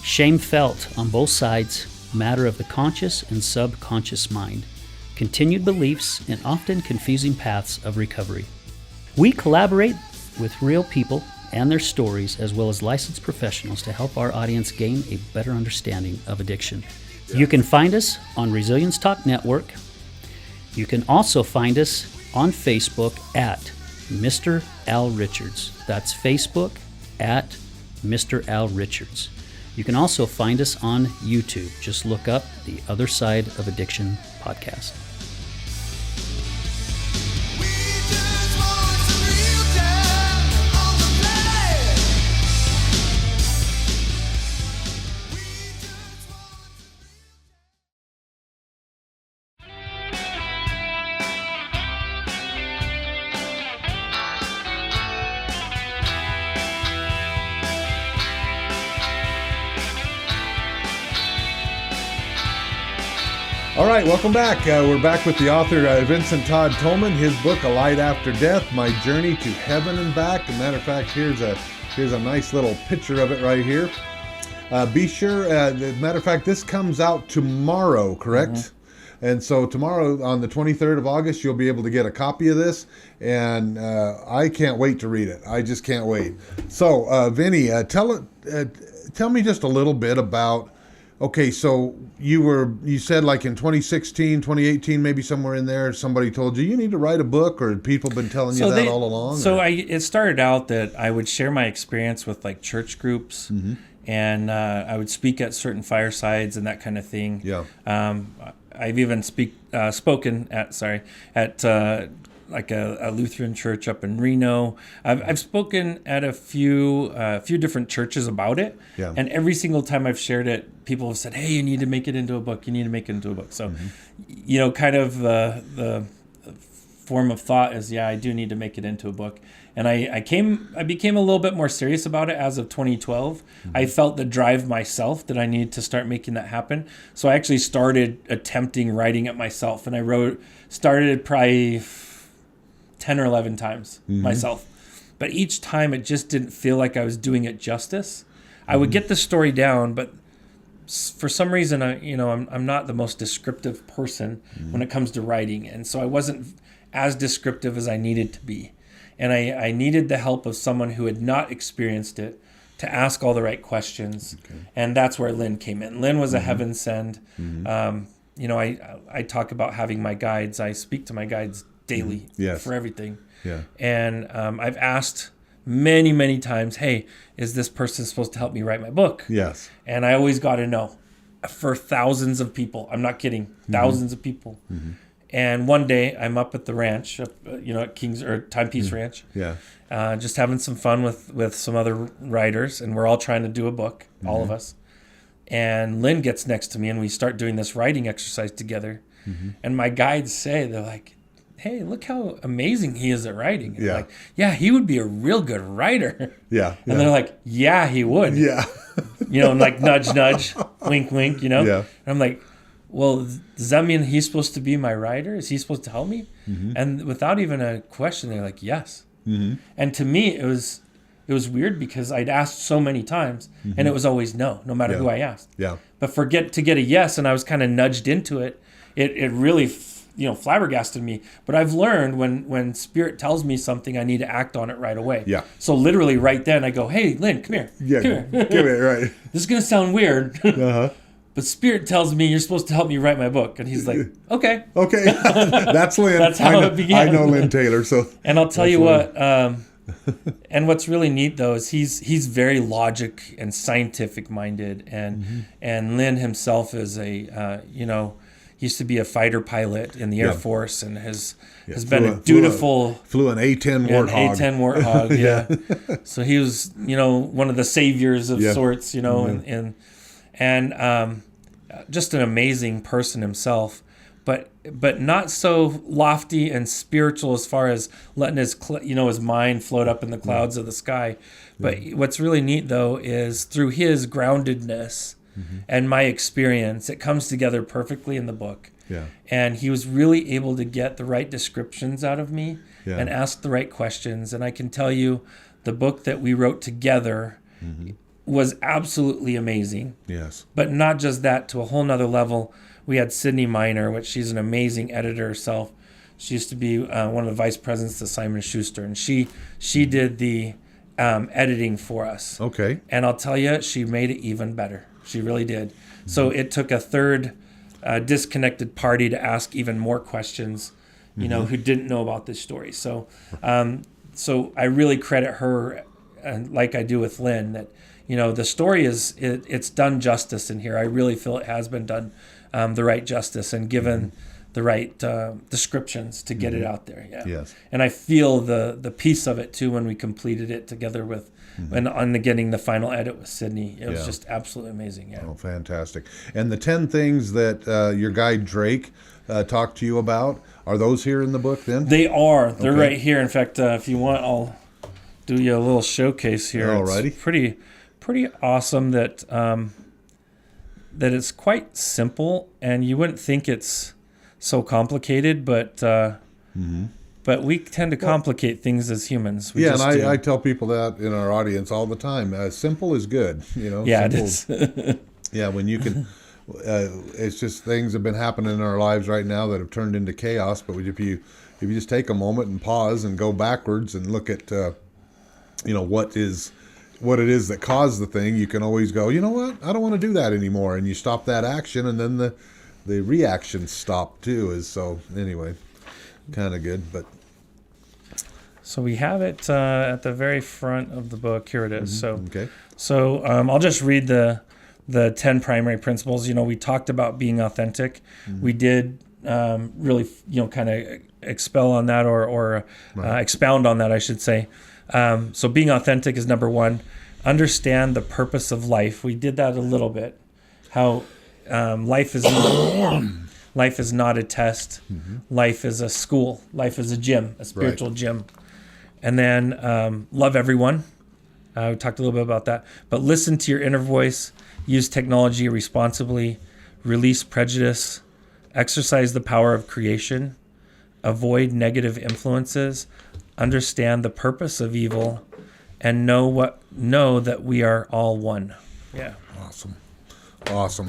Shame felt on both sides, matter of the conscious and subconscious mind, continued beliefs, and often confusing paths of recovery. We collaborate with real people and their stories, as well as licensed professionals, to help our audience gain a better understanding of addiction. You can find us on Resilience Talk Network. You can also find us on Facebook at Mr. Al Richards. That's Facebook at Mr. Al Richards. You can also find us on YouTube. Just look up the Other Side of Addiction podcast. All right, welcome back. We're back with the author, Vincent Todd Tolman. His book, A Light After Death, My Journey to Heaven and Back. As a matter of fact, here's a nice little picture of it right here. Be sure, as a matter of fact, this comes out tomorrow, correct? Mm-hmm. And so tomorrow, on the 23rd of August, you'll be able to get a copy of this. And I can't wait to read it. I just can't wait. So, Vinny, tell me just a little bit about, okay, so you said like in 2016, 2018, maybe somewhere in there, somebody told you need to write a book, or had people been telling you that all along? So it started out that I would share my experience with like church groups, mm-hmm. and I would speak at certain firesides and that kind of thing. Yeah. I've even spoken at like a Lutheran church up in Reno. I've spoken at a few different churches about it. Yeah. And every single time I've shared it, people have said, "Hey, you need to make it into a book. You need to make it into a book." So, mm-hmm. Kind of the form of thought is, I do need to make it into a book. And I became a little bit more serious about it as of 2012. Mm-hmm. I felt the drive myself that I needed to start making that happen. So I actually started attempting writing it myself, and I started probably 10 or 11 times myself. But each time it just didn't feel like I was doing it justice. I would get the story down, but for some reason, I'm not the most descriptive person when it comes to writing. And so I wasn't as descriptive as I needed to be. And I needed the help of someone who had not experienced it to ask all the right questions. Okay. And that's where Lynn came in. Lynn was a heaven send. I talk about having my guides. I speak to my guides daily for everything. Yeah. And I've asked many, many times, hey, is this person supposed to help me write my book? Yes. And I always got a no for thousands of people. I'm not kidding. Thousands of people. Mm-hmm. And one day I'm up at the ranch, at Kings or Timepiece Ranch. Yeah. Just having some fun with some other writers, and we're all trying to do a book, all of us. And Lynn gets next to me, and we start doing this writing exercise together. Mm-hmm. And my guides say, they're like, hey, look how amazing he is at writing. And I'm like, he would be a real good writer. Yeah. And they're like, yeah, he would. Yeah. And like nudge, nudge, wink, wink, Yeah. And I'm like, well, does that mean he's supposed to be my writer? Is he supposed to help me? Mm-hmm. And without even a question, they're like, yes. Mm-hmm. And to me, it was weird because I'd asked so many times, and it was always no matter who I asked. Yeah. But to get a yes, and I was kind of nudged into it, it really flabbergasted me. But I've learned when Spirit tells me something, I need to act on it right away. Yeah. So literally right then I go, hey, Lynn, come here. Yeah, come here. Right. This is going to sound weird. Uh-huh. But Spirit tells me you're supposed to help me write my book. And he's like, okay. Okay. That's Lynn. That's how it began. I know Lynn Taylor. So. And I'll tell you what, and what's really neat though is he's very logic and scientific minded. And Lynn himself is used to be a fighter pilot in the Air Force and has been a dutiful... Flew an A-10 Warthog. An A-10 Warthog, yeah. So he was, one of the saviors of sorts, and just an amazing person himself, but not so lofty and spiritual as far as letting his mind float up in the clouds of the sky. But what's really neat, though, is through his groundedness... and my experience, it comes together perfectly in the book. Yeah. And he was really able to get the right descriptions out of me and ask the right questions. And I can tell you, the book that we wrote together was absolutely amazing. Yes. But not just that, to a whole nother level. We had Sydney Miner, which she's an amazing editor herself. She used to be one of the vice presidents of Simon & Schuster, and she did the editing for us. Okay. And I'll tell you, she made it even better. She really did. So it took a third disconnected party to ask even more questions, who didn't know about this story. So I really credit her, like I do with Lynn, that, the story it's done justice in here. I really feel it has been done the right justice and given the right descriptions to get it out there. Yeah. Yes. And I feel the piece of it too when we completed it together with and on getting the final edit with Sydney. It was just absolutely amazing. Yeah. Oh, fantastic. And the 10 things that your guide Drake talked to you about, are those here in the book then? They are. They're right here. In fact, if you want, I'll do you a little showcase here. Alrighty. It's pretty awesome that it's quite simple, and you wouldn't think it's so complicated, but we tend to complicate things as humans. We Yeah, just and do. I tell people that in our audience all the time. Simple is good, you know. Yeah, simple, it is. Yeah, when you can, it's just things have been happening in our lives right now that have turned into chaos. But if you just take a moment and pause and go backwards and look at, what it is that caused the thing, you can always go, you know what, I don't want to do that anymore, and you stop that action, and then the reaction stop too. So anyway, kind of good, but. So we have it at the very front of the book. Here it is. Okay. So I'll just read the 10 primary principles. We talked about being authentic. We did really, kind of expel on that or expound on that, I should say. So being authentic is number one. Understand the purpose of life. We did that a little bit. How life is not a test. Life is a school. Life is a gym, a spiritual gym. And then love everyone. We talked a little bit about that. But listen to your inner voice. Use technology responsibly. Release prejudice. Exercise the power of creation. Avoid negative influences. Understand the purpose of evil. And know that we are all one. Yeah. Awesome.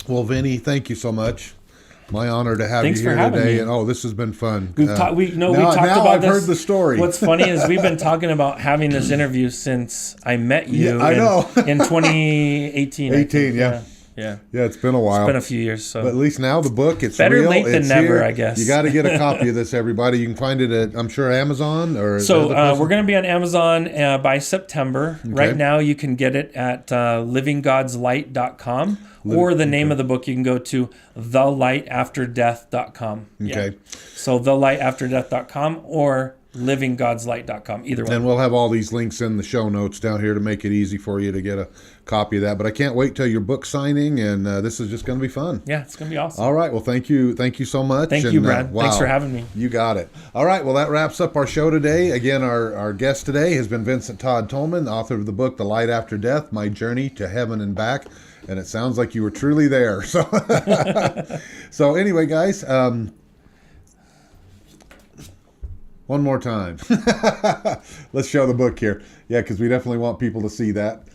Well, Vinny, thank you so much. My honor to have Thanks you here for having today. me. And this has been fun. We talked now about I've this. heard the story. What's funny is we've been talking about having this interview since I met you. Yeah, I know. in 2018. 18, yeah. Yeah. Yeah, it's been a while. It's been a few years. So. But at least now the book, it's better real. late than it's never, here. I guess. You got to get a copy of this, everybody. You can find it at, I'm sure, Amazon or. So we're going to be on Amazon by September. Okay. Right now, you can get it at livinggodslight.com. Or the name of the book, you can go to thelighafterdeath.com. Okay. Yeah. So thelighafterdeath.com or livinggodslight.com, either one. And we'll have all these links in the show notes down here to make it easy for you to get a copy of that. But I can't wait till your book signing, and this is just going to be fun. Yeah, it's going to be awesome. All right. Well, thank you so much. Thank you, Brad. Wow. Thanks for having me. You got it. All right. Well, that wraps up our show today. Again, our guest today has been Vincent Todd Tolman, author of the book The Light After Death, My Journey to Heaven and Back. And it sounds like you were truly there. So, so anyway, guys, one more time. Let's show the book here. Yeah, because we definitely want people to see that.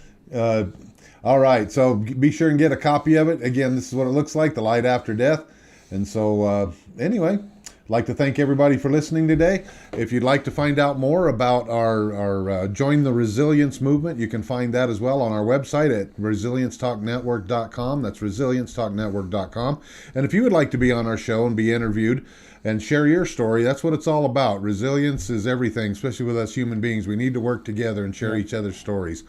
All right, so be sure and get a copy of it. Again, this is what it looks like, The Light After Death. And so anyway, I'd like to thank everybody for listening today. If you'd like to find out more about our Join the Resilience movement, you can find that as well on our website at resiliencetalknetwork.com. That's resiliencetalknetwork.com. And if you would like to be on our show and be interviewed and share your story, that's what it's all about. Resilience is everything, especially with us human beings. We need to work together and share each other's stories.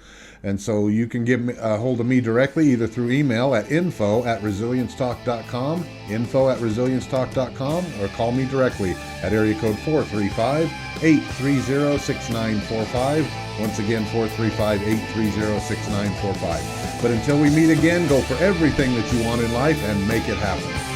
And so you can get a hold of me directly, either through email at info@resiliencetalk.com, info@resiliencetalk.com, or call me directly at area code 435-830-6945. Once again, 435-830-6945. But until we meet again, go for everything that you want in life and make it happen.